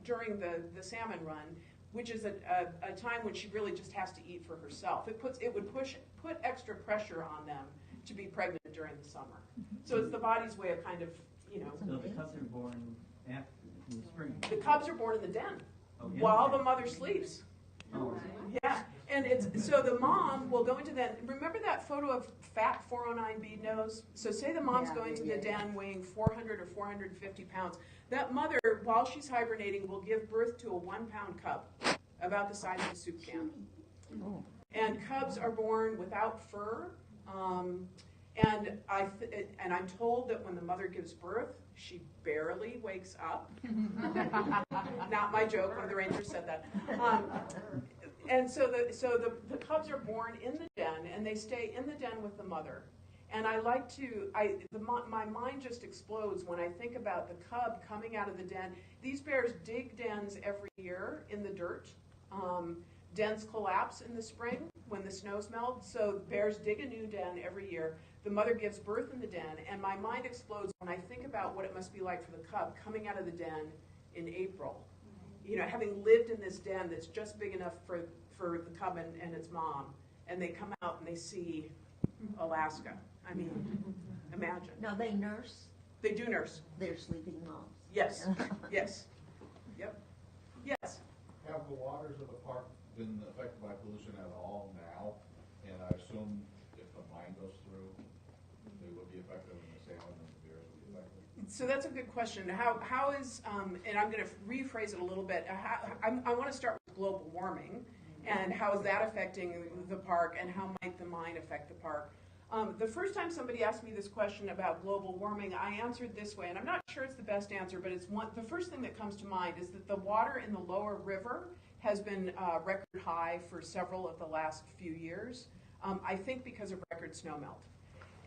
during the salmon run, which is a time when she really just has to eat for herself. It would put extra pressure on them to be pregnant during the summer. So it's the body's way of kind of, So the cubs are born in the spring. The cubs are born in the den while the mother sleeps. Oh. Yeah, and so the mom will go into that. Remember that photo of fat 409 bead nose? So say the mom's going to the den weighing 400 or 450 pounds. That mother, while she's hibernating, will give birth to a 1-pound cub, about the size of a soup can. And cubs are born without fur. And I'm told that when the mother gives birth, she barely wakes up. Not my joke. One of the rangers said that. And so the cubs are born in the den, and they stay in the den with the mother. And my mind just explodes when I think about the cub coming out of the den. These bears dig dens every year in the dirt. Dens collapse in the spring when the snows melt, so bears dig a new den every year. The mother gives birth in the den, and my mind explodes when I think about what it must be like for the cub coming out of the den in April. Having lived in this den that's just big enough for the cub and its mom, and they come out and they see Alaska. I mean, imagine. Now they nurse They do nurse. their sleeping moms. Yes, yes, yep, yes. Have the waters of the park been affected by pollution at all now? And I assume if the mine goes through, they will be affected, and the salmon and the bears will be affected. So that's a good question. How is, and I'm going to rephrase it a little bit. I want to start with global warming and how is that affecting the park and how might the mine affect the park. The first time somebody asked me this question about global warming, I answered this way, and I'm not sure it's the best answer, but the first thing that comes to mind is that the water in the lower river has been record high for several of the last few years, I think because of record snowmelt.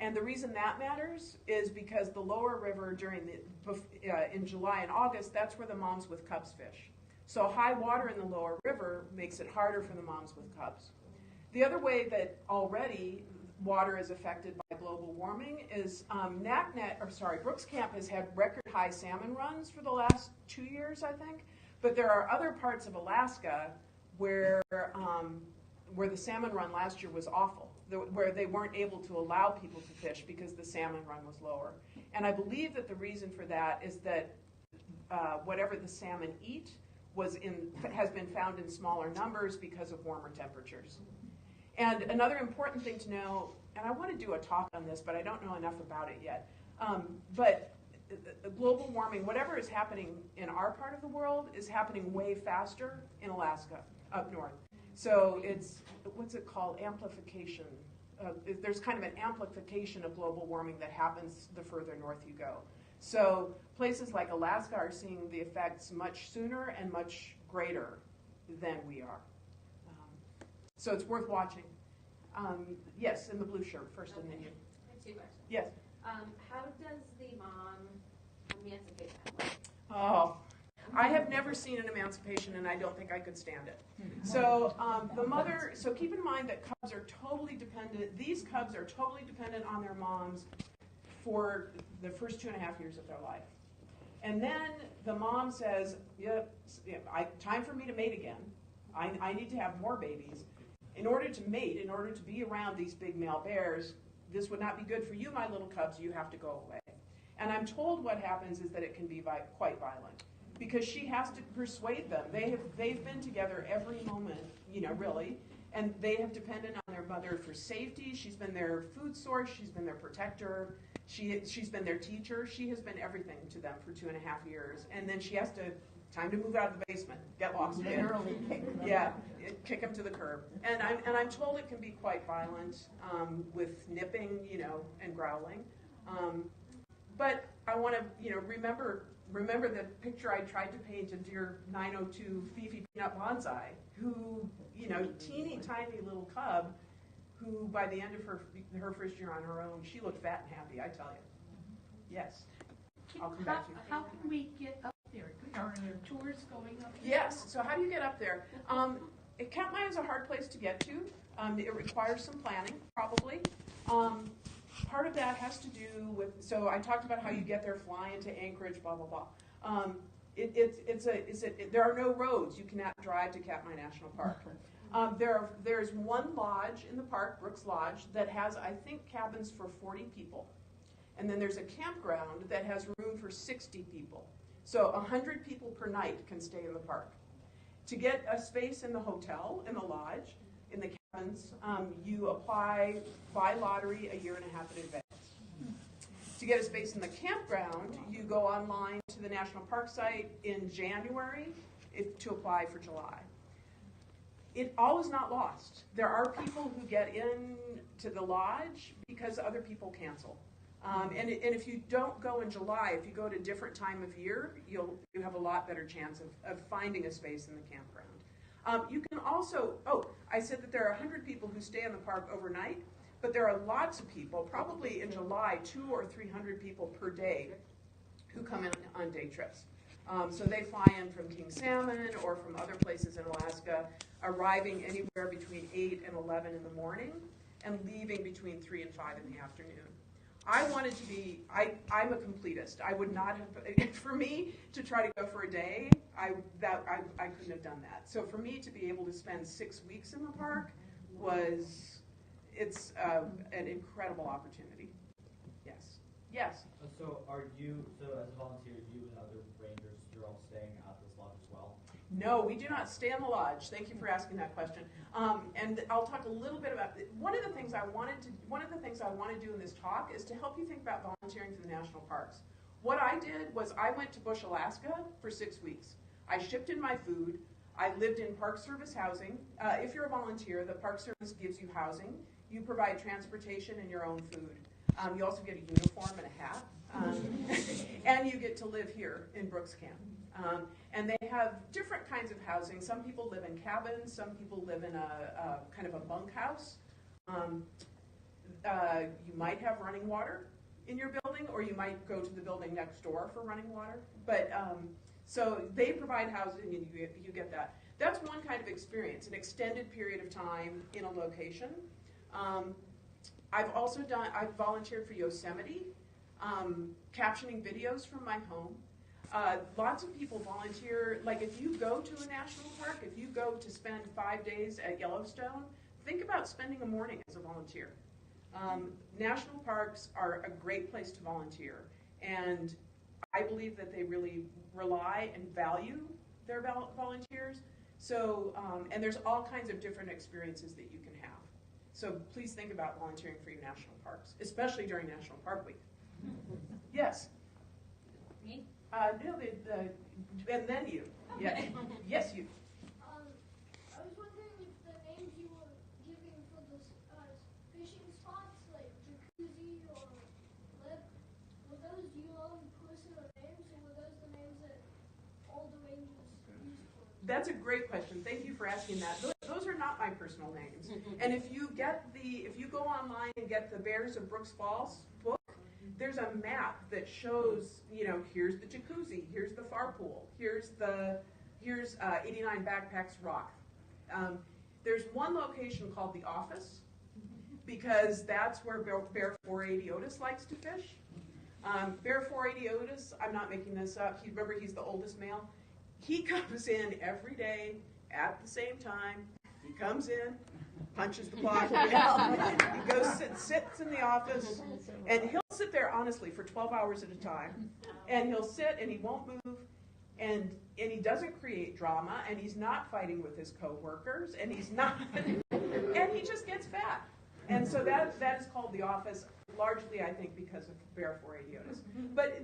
And the reason that matters is because the lower river in July and August, that's where the moms with cubs fish. So high water in the lower river makes it harder for the moms with cubs. The other way that already water is affected by global warming is Brooks Camp has had record high salmon runs for the last 2 years, I think. But there are other parts of Alaska where the salmon run last year was awful, where they weren't able to allow people to fish because the salmon run was lower. And I believe that the reason for that is that whatever the salmon eat has been found in smaller numbers because of warmer temperatures. And another important thing to know, and I want to do a talk on this, but I don't know enough about it yet, but global warming, whatever is happening in our part of the world is happening way faster in Alaska, up north. So it's, what's it called, amplification. There's kind of an amplification of global warming that happens the further north you go. So places like Alaska are seeing the effects much sooner and much greater than we are. So it's worth watching. Yes, in the blue shirt first, and then you. I have 2 questions. Yes. How does the mom emancipate that? Oh, I have never seen an emancipation, and I don't think I could stand it. So the mother. So keep in mind that cubs are totally dependent. These cubs are totally dependent on their moms for the first 2.5 years of their life. And then the mom says, time for me to mate again. I need to have more babies. In order to mate, in order to be around these big male bears, this would not be good for you, my little cubs. You have to go away. And I'm told what happens is that it can be quite violent, because she has to persuade them. They've been together every moment, really, and they have depended on their mother for safety. She's been their food source. She's been their protector. She's been their teacher. She has been everything to them for 2.5 years. And then she has time to move out of the basement, get lost. Literally kick them. Yeah, kick them to the curb. And I'm told it can be quite violent with nipping, and growling. But I want to, remember the picture I tried to paint of dear 902 Fifi Peanut Bonsai, who, teeny tiny little cub, who by the end of her first year on her own, she looked fat and happy, I tell you. Yes. I'll come back to you. How can we get up there? Are there tours going up there? Yes. So how do you get up there? Katmai is a hard place to get to. It requires some planning, probably. Part of that has to do with, so I talked about how you get there, fly into Anchorage, blah, blah, blah. There are no roads. You cannot drive to Katmai National Park. There's one lodge in the park, Brooks Lodge, that has, I think, cabins for 40 people. And then there's a campground that has room for 60 people. So 100 people per night can stay in the park. To get a space in the hotel, in the lodge, in the cabins, you apply by lottery 1.5 years in advance. To get a space in the campground, you go online to the National Park site in January to apply for July. All is not lost. There are people who get in to the lodge because other people cancel. And if you don't go in July, if you go at a different time of year, you have a lot better chance of finding a space in the campground. You can also, I said that there are 100 people who stay in the park overnight, but there are lots of people, probably in July, 200 or 300 people per day who come in on day trips. So they fly in from King Salmon or from other places in Alaska, arriving anywhere between 8 and 11 in the morning and leaving between 3 and 5 in the afternoon. I wanted to be, I'm a completist. I would not have, for me to try to go for a day, I couldn't have done that. So for me to be able to spend 6 weeks in the park it's an incredible opportunity. Yes. Yes. So as a volunteer, you and other rangers, you're all staying at this lodge as well? No, we do not stay in the lodge. Thank you for asking that question. And I'll talk a little bit about one of the things I want to do in this talk is to help you think about volunteering for the national parks. What I did was I went to Bush, Alaska for 6 weeks. I shipped in my food. I lived in Park Service housing. If you're a volunteer, the Park Service gives you housing. You provide transportation and your own food. You also get a uniform and a hat. And you get to live here in Brooks Camp. And they have different kinds of housing. Some people live in cabins. Some people live in a kind of a bunkhouse. You might have running water in your building, or you might go to the building next door for running water. But so they provide housing, and you get that. That's one kind of experience, an extended period of time in a location. I've volunteered for Yosemite, captioning videos from my home. Lots of people volunteer, like if you go to a national park, if you go to spend 5 days at Yellowstone, think about spending a morning as a volunteer. National parks are a great place to volunteer, and I believe that they really rely and value their volunteers. So, and there's all kinds of different experiences that you can have. So please think about volunteering for your national parks, especially during National Park Week. Yes? Me? No, and then you. Yes. Yes, you. I was wondering if the names you were giving for the fishing spots, like Jacuzzi or Lip, were those your own personal names, or were those the names that all the rangers used for? That's a great question. Thank you for asking that. Those those are not my personal names. And if you go online and get the Bears of Brooks Falls book, there's a map that shows, here's the jacuzzi, here's the far pool, here's 89 Backpacks Rock. There's one location called the Office, because that's where Bear 480 Otis likes to fish. Bear 480 Otis, I'm not making this up, remember he's the oldest male. He comes in every day at the same time. He comes in, punches the clock, he goes sits in the office, and he'll sit there honestly for 12 hours at a time. And he'll sit and he won't move, and he doesn't create drama, and he's not fighting with his coworkers, and he's not, and he just gets fat. And so that is called the Office, largely I think because of Bear 480 Otis. But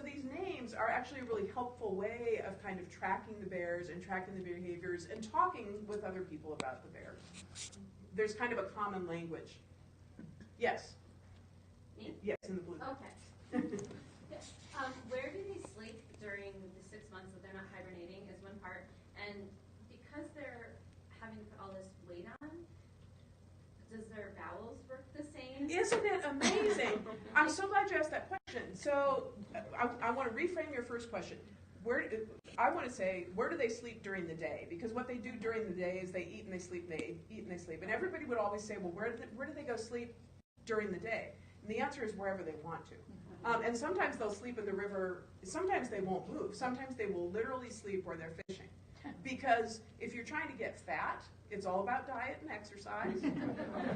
these names are actually a really helpful way of kind of tracking the bears and tracking the behaviors and talking with other people about the bears. There's kind of a common language. Yes? Me? Yes, in the blue. Okay. Where do they sleep during the 6 months that they're not hibernating is one part, and because they're having to put all this weight on, does their bowels work the same? Isn't it amazing? I'm so glad you asked that question. So I want to reframe your first question. I want to say, where do they sleep during the day? Because what they do during the day is they eat and they sleep, they eat and they sleep. And everybody would always say, well, where do they go sleep during the day? And the answer is wherever they want to. And sometimes they'll sleep in the river. Sometimes they won't move. Sometimes they will literally sleep where they're fishing. Because if you're trying to get fat, it's all about diet and exercise.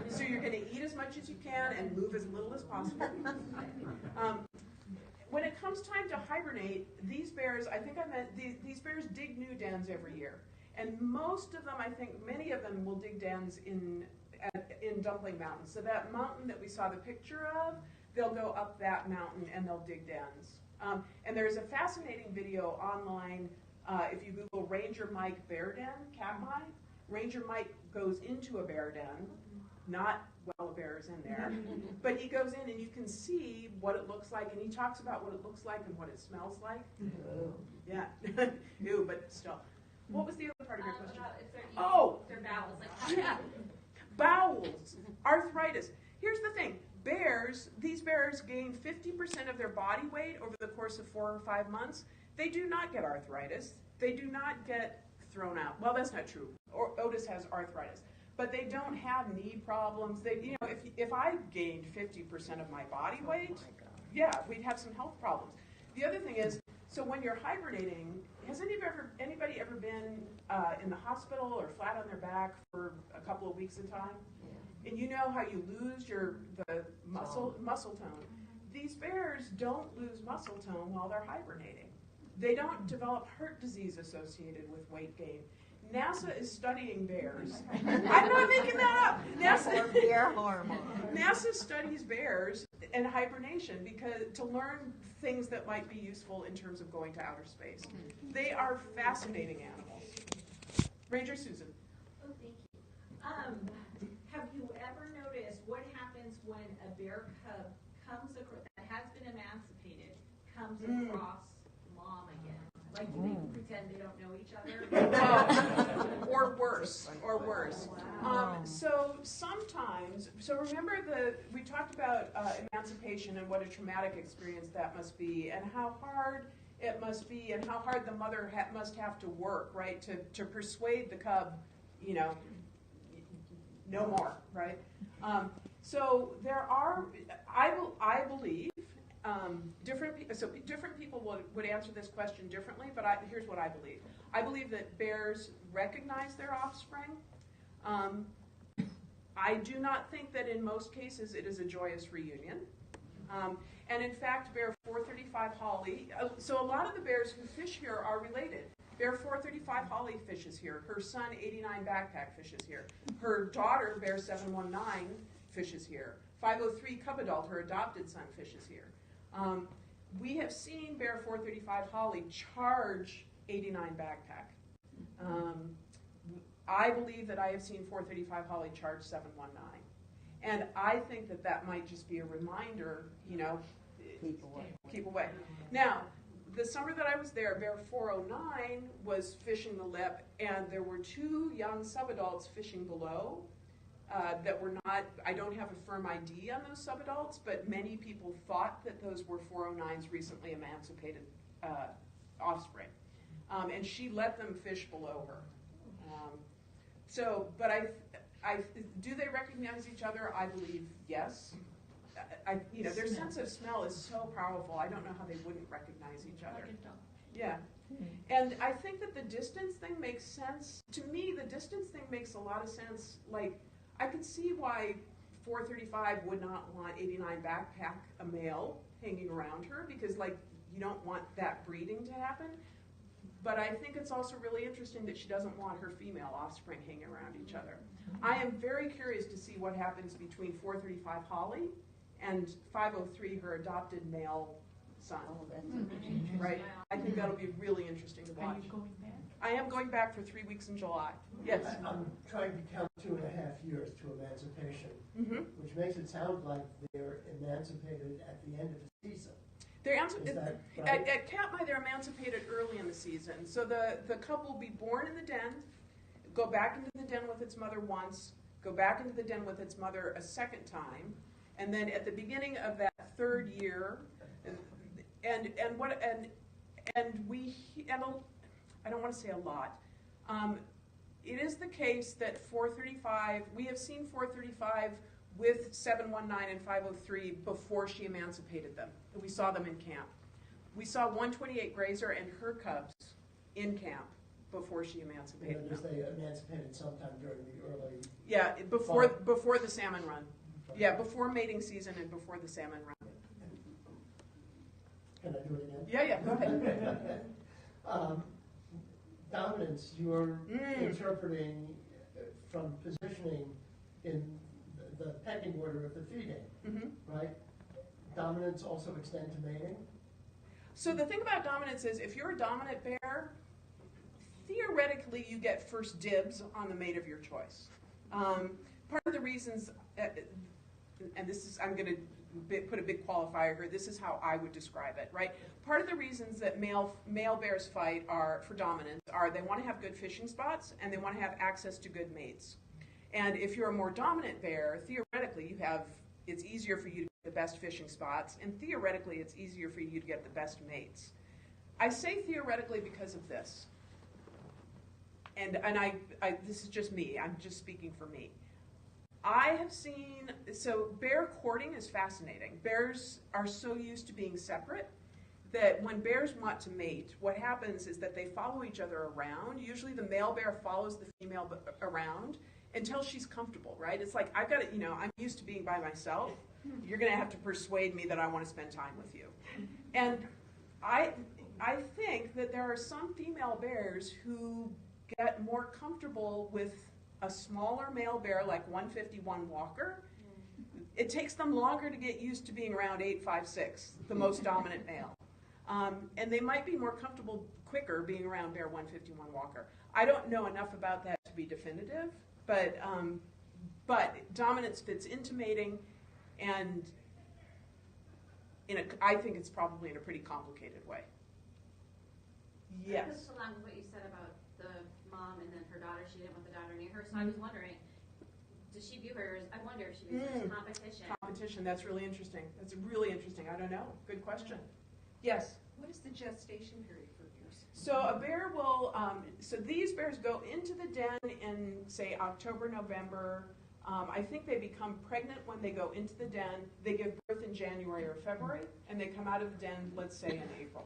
So you're going to eat as much as you can and move as little as possible. When it comes time to hibernate, these bears, these bears dig new dens every year. And most of them, I think many of them will dig dens in Dumpling Mountain. So that mountain that we saw the picture of, they'll go up that mountain and they'll dig dens. And there's a fascinating video online. If you Google Ranger Mike Bear Den, Katmai, Ranger Mike goes into a bear den, not while a bear is in there, but he goes in and you can see what it looks like, and he talks about what it looks like and what it smells like. Yeah, ew, but still. What was the other part of your question? About if they're eating their bowels, like yeah, bowels, arthritis. Here's the thing. These bears gain 50% of their body weight over the course of 4 or 5 months. They do not get arthritis. They do not get thrown out. Well, that's not true. Otis has arthritis. But they don't have knee problems. If I gained 50% of my body weight, yeah, we'd have some health problems. The other thing is, so when you're hibernating, has anybody ever been in the hospital or flat on their back for a couple of weeks at a time? And you know how you lose the muscle tone. These bears don't lose muscle tone while they're hibernating. They don't develop heart disease associated with weight gain. NASA is studying bears. I'm not making that up. NASA studies bears and hibernation to learn things that might be useful in terms of going to outer space. They are fascinating animals. Ranger Susan. Oh, thank you. Have you ever noticed what happens when a bear cub that has been emancipated comes across mom again? Like, do they pretend they don't know each other? Or worse. So sometimes, remember we talked about emancipation and what a traumatic experience that must be, and how hard it must be, and how hard the mother must have to work, right, to persuade the cub, no more, right? So there are, I believe, different people would answer this question differently, but here's what I believe. I believe that bears recognize their offspring. I do not think that in most cases it is a joyous reunion. And in fact, Bear 435 Holly, so a lot of the bears who fish here are related. Bear 435 Holly fishes here. Her son, 89 Backpack, fishes here. Her daughter, Bear 719, fishes here. 503 Cub Adult, her adopted son, fishes here. We have seen Bear 435 Holly charge 89 Backpack. I believe that I have seen 435 Holly charge 719. And I think that might just be a reminder, keep away. Now, the summer that I was there, bear 409 was fishing the lip, and there were 2 young subadults fishing below that were not, I don't have a firm ID on those subadults, but many people thought that those were 409's recently emancipated offspring. And she let them fish below her. But do they recognize each other? I believe yes. Their sense of smell is so powerful. I don't know how they wouldn't recognize each other. Yeah. And I think that the distance thing makes sense. To me, the distance thing makes a lot of sense. Like, I could see why 435 would not want 89 backpack a male hanging around her, because, like, you don't want that breeding to happen. But I think it's also really interesting that she doesn't want her female offspring hanging around each other. I am very curious to see what happens between 435 Holly and 503, her adopted male son. Oh, that's interesting. Right? I think that'll be really interesting to watch. Are you going back? I am going back for 3 weeks in July. Yes. I'm trying to count 2.5 years to emancipation, which makes it sound like they're emancipated at the end of the season. They're Is that right? at Katmai, they're emancipated early in the season. So the cub will be born in the den, go back into the den with its mother once, go back into the den with its mother a second time, and then at the beginning of that 3rd year, I don't want to say a lot. It is the case that 435, we have seen 435 with 719 and 503 before she emancipated them. We saw them in camp. We saw 128 Grazer and her cubs in camp before she emancipated them. They emancipated sometime during the early... Yeah, before the salmon run. Yeah, before mating season and before the salmon run. Can I do it again? Yeah, go ahead. Dominance, you're interpreting from positioning in the pecking order of the feeding, right? Dominance also extend to mating? So the thing about dominance is, if you're a dominant bear, theoretically you get first dibs on the mate of your choice. Part of the reasons, and this is, I'm going to put a big qualifier here, this is how I would describe it, right? Part of the reasons that male bears fight are for dominance are they want to have good fishing spots and they want to have access to good mates. And if you're a more dominant bear, theoretically it's easier for you to get the best fishing spots, and theoretically it's easier for you to get the best mates. I say theoretically because of this. And I this is just me, I'm just speaking for me. I have seen, so bear courting is fascinating. Bears are so used to being separate that when bears want to mate, what happens is that they follow each other around. Usually the male bear follows the female around until she's comfortable, right? It's like, I've got to, I'm used to being by myself. You're going to have to persuade me that I want to spend time with you. And I think that there are some female bears who get more comfortable with a smaller male bear like 151 Walker. It takes them longer to get used to being around 856, the most dominant male. And they might be more comfortable quicker being around bear 151 Walker. I don't know enough about that to be definitive, but dominance fits into mating, and I think it's probably in a pretty complicated way. Yes. That goes along with what you said about the mom and then her daughter. She didn't want the daughter near her, so I was wondering, does she view her as, I wonder if she views her as competition. Competition, that's really interesting. That's really interesting. I don't know. Good question. Yes? What is the gestation period for bears? So a bear will, so these bears go into the den in, say, October, November. I think they become pregnant when they go into the den. They give birth in January or February, and they come out of the den, let's say, in April.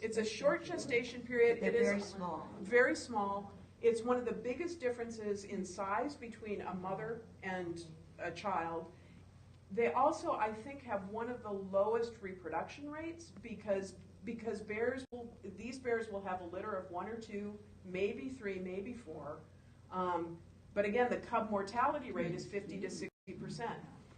It's a short gestation period. They're it is very small. Very small. It's one of the biggest differences in size between a mother and a child. They also, I think, have one of the lowest reproduction rates because these bears will have a litter of 1 or 2, maybe 3, maybe 4. But again, the cub mortality rate is 50 to 60%.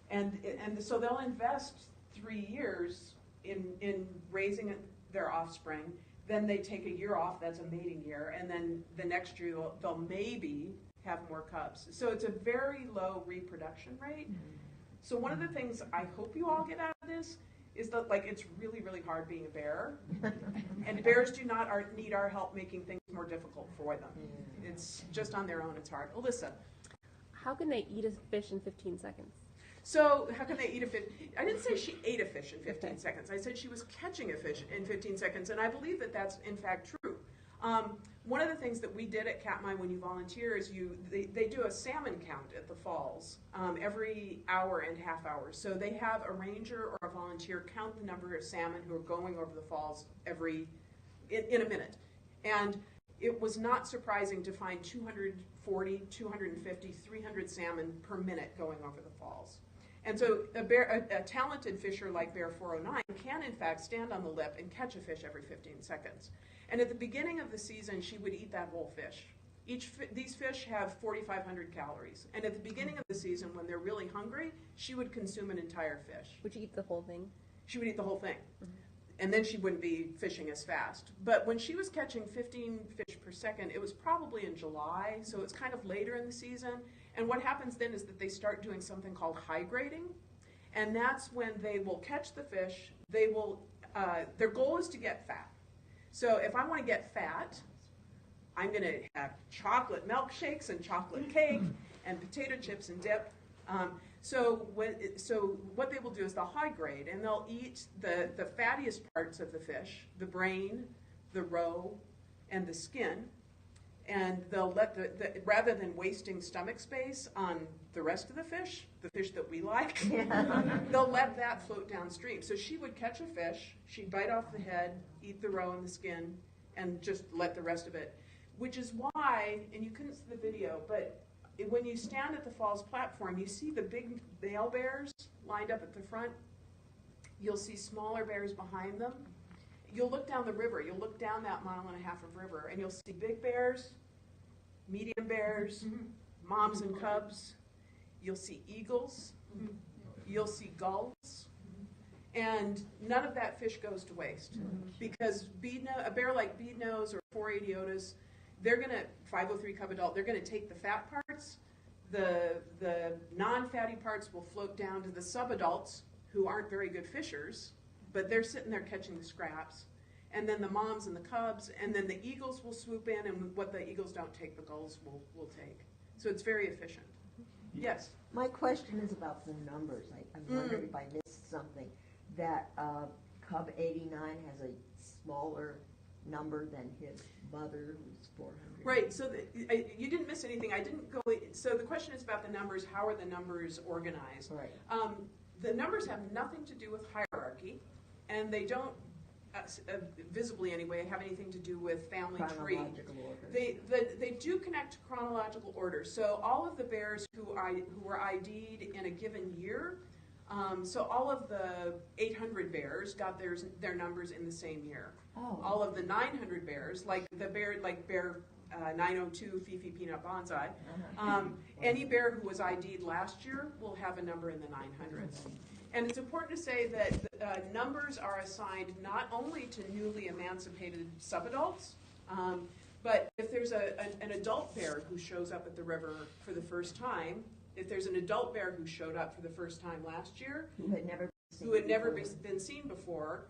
And so they'll invest 3 years in raising their offspring. Then they take a year off, that's a mating year, and then the next year they'll maybe have more cubs. So it's a very low reproduction rate. So one of the things I hope you all get out of this is that like it's really, really hard being a bear. And bears do not need our help making things more difficult for them. It's just on their own, it's hard. Alyssa. How can they eat a fish in 15 seconds? So how can they eat a fish? I didn't say she ate a fish in 15 seconds. I said she was catching a fish in 15 seconds, and I believe that that's in fact true. One of the things that we did at Katmai when you volunteer is they do a salmon count at the falls every hour and half hour. So they have a ranger or a volunteer count the number of salmon who are going over the falls in a minute. And it was not surprising to find 240, 250, 300 salmon per minute going over the falls. And so a talented fisher like Bear 409 can in fact stand on the lip and catch a fish every 15 seconds. And at the beginning of the season, she would eat that whole fish. These fish have 4,500 calories. And at the beginning of the season, when they're really hungry, she would consume an entire fish. Would you eat the whole thing? She would eat the whole thing. And then she wouldn't be fishing as fast. But when she was catching 15 fish per second, it was probably in July, so it's kind of later in the season. And what happens then is that they start doing something called high grading. And that's when they will catch the fish. They will, their goal is to get fat. So if I want to get fat, I'm going to have chocolate milkshakes and chocolate cake and potato chips and dip. So what they will do is they'll high grade, and they'll eat the fattiest parts of the fish, the brain, the roe, and the skin, and they'll let rather than wasting stomach space on the rest of the fish that we like, they'll let that float downstream. So she would catch a fish, she'd bite off the head, eat the roe and the skin, and just let the rest of it. Which is why, and you couldn't see the video, but when you stand at the falls platform, you see the big male bears lined up at the front. You'll see smaller bears behind them. You'll look down the river. You'll look down that 1.5 miles of river, and you'll see big bears, medium bears, moms and cubs. You'll see eagles. You'll see gulls. And none of that fish goes to waste. Because a bear like bead nose or 480 otis, they're going to, 503 cub adult, they're going to take the fat parts. The non-fatty parts will float down to the subadults who aren't very good fishers, but they're sitting there catching the scraps. And then the moms and the cubs, and then the eagles will swoop in, and what the eagles don't take, the gulls will take. So it's very efficient. Yes? My question is about the numbers. I'm wondering if I missed something. That Cub 89 has a smaller number than his mother, who's 400. Right, so you didn't miss anything. I didn't go, so the question is about the numbers. How are the numbers organized? Right. The numbers have nothing to do with hierarchy, and they don't, visibly anyway, have anything to do with family tree. Chronological order. They do connect to chronological order. So all of the bears who were ID'd in a given year, so all of the 800 bears got their numbers in the same year. Oh. All of the 900 bears, like bear 902 Fifi Peanut Bonsai, any bear who was ID'd last year will have a number in the 900s. And it's important to say that numbers are assigned not only to newly emancipated subadults, but if there's an adult bear who shows up at the river for the first time, if there's an adult bear who showed up for the first time last year, who had never been seen before,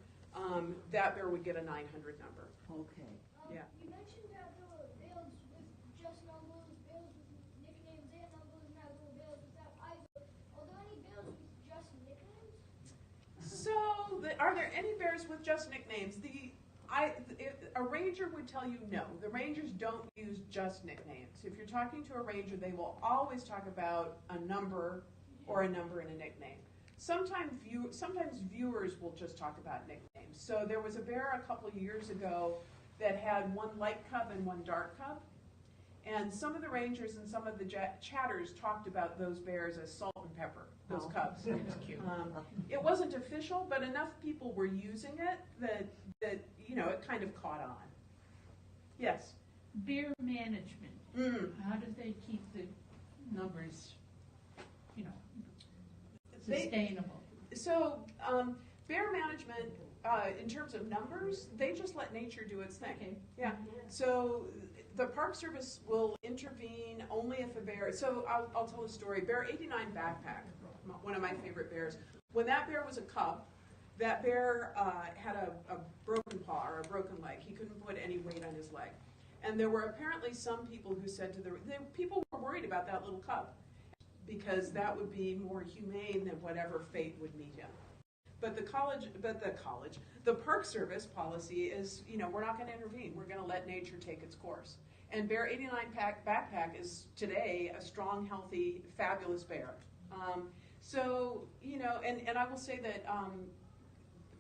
that bear would get a 900 number. Okay. Yeah. You mentioned that there were bears with just numbers, bears with nicknames and numbers, and that there were bears without either. Are there any bears with just nicknames? So, are there any bears with just nicknames? A ranger would tell you no. The rangers don't use just nicknames. If you're talking to a ranger, they will always talk about a number or a number and a nickname. Sometimes viewers will just talk about nicknames. So there was a bear a couple of years ago that had one light cub and one dark cub. And some of the rangers and some of the chatters talked about those bears as salt and pepper, those cubs. That's cute. It wasn't official, but enough people were using it that it kind of caught on. Yes? Beer management. How do they keep the numbers, sustainable? Bear management, in terms of numbers, they just let nature do its thing. Okay. Yeah. So the Park Service will intervene only if a bear. So I'll tell a story. Bear 89 Backpack, one of my favorite bears. When that bear was a cub, That bear had a broken paw or a broken leg. He couldn't put any weight on his leg. And there were apparently some people who said people were worried about that little cub because that would be more humane than whatever fate would meet him. But the Park Service policy is, we're not going to intervene. We're going to let nature take its course. And Bear 89 Backpack is today a strong, healthy, fabulous bear. And I will say that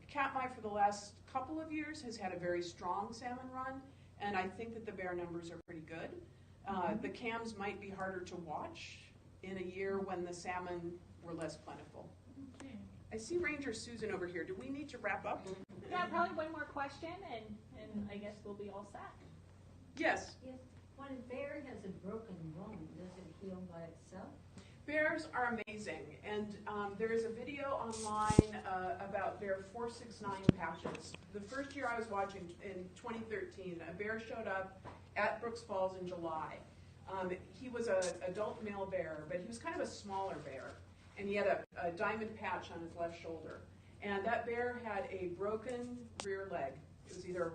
Katmai for the last couple of years has had a very strong salmon run, and I think that the bear numbers are pretty good. The cams might be harder to watch in a year when the salmon were less plentiful. Okay. I see Ranger Susan over here. Do we need to wrap up? Yeah, probably one more question, and I guess we'll be all set. Yes. Yes. When a bear has a broken bone, does it heal by itself? Bears are amazing, and there is a video online about Bear 469 patches. The first year I was watching, in 2013, a bear showed up at Brooks Falls in July. He was an adult male bear, but he was kind of a smaller bear, and he had a diamond patch on his left shoulder. And that bear had a broken rear leg. It was either,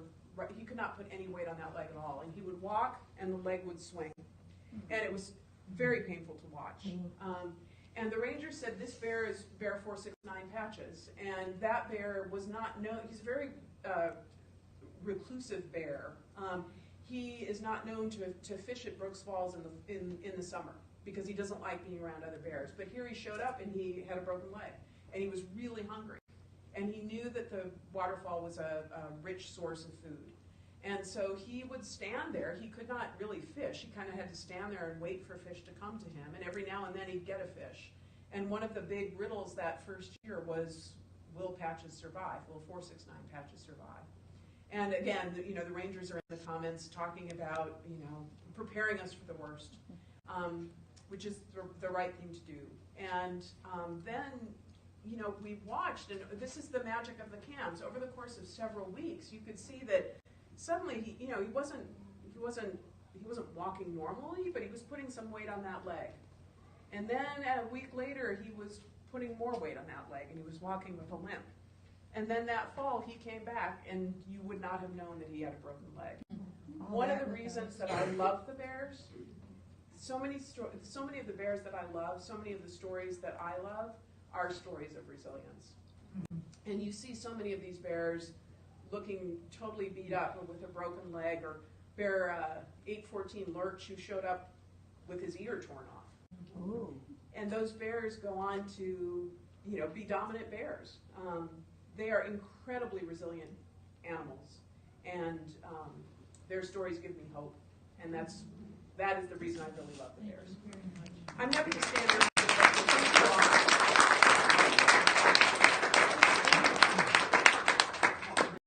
he could not put any weight on that leg at all, and he would walk, and the leg would swing. And it was very painful to watch. And the ranger said this bear is Bear 469 Patches, and that bear was not known. He's a very reclusive bear. He is not known to fish at Brooks Falls in the summer because he doesn't like being around other bears. But here he showed up and he had a broken leg, and he was really hungry, and he knew that the waterfall was a rich source of food. And so he would stand there. He could not really fish. He kind of had to stand there and wait for fish to come to him. And every now and then he'd get a fish. And one of the big riddles that first year was, will Patches survive? Will 469 Patches survive? And again, the rangers are in the comments talking about, preparing us for the worst, which is the right thing to do. And then, we watched, and this is the magic of the cams. Over the course of several weeks, you could see that suddenly, he wasn't walking normally, but he was putting some weight on that leg. And then a week later, he was putting more weight on that leg, and he was walking with a limp. And then that fall, he came back, and you would not have known that he had a broken leg. One of the reasons that I love the bears, so many of the bears that I love, so many of the stories that I love are stories of resilience. And you see so many of these bears looking totally beat up or with a broken leg, or Bear 814 Lurch, who showed up with his ear torn off. Ooh. And those bears go on to, be dominant bears. They are incredibly resilient animals, and their stories give me hope, and that is the reason I really love the bears. I'm happy to stand here.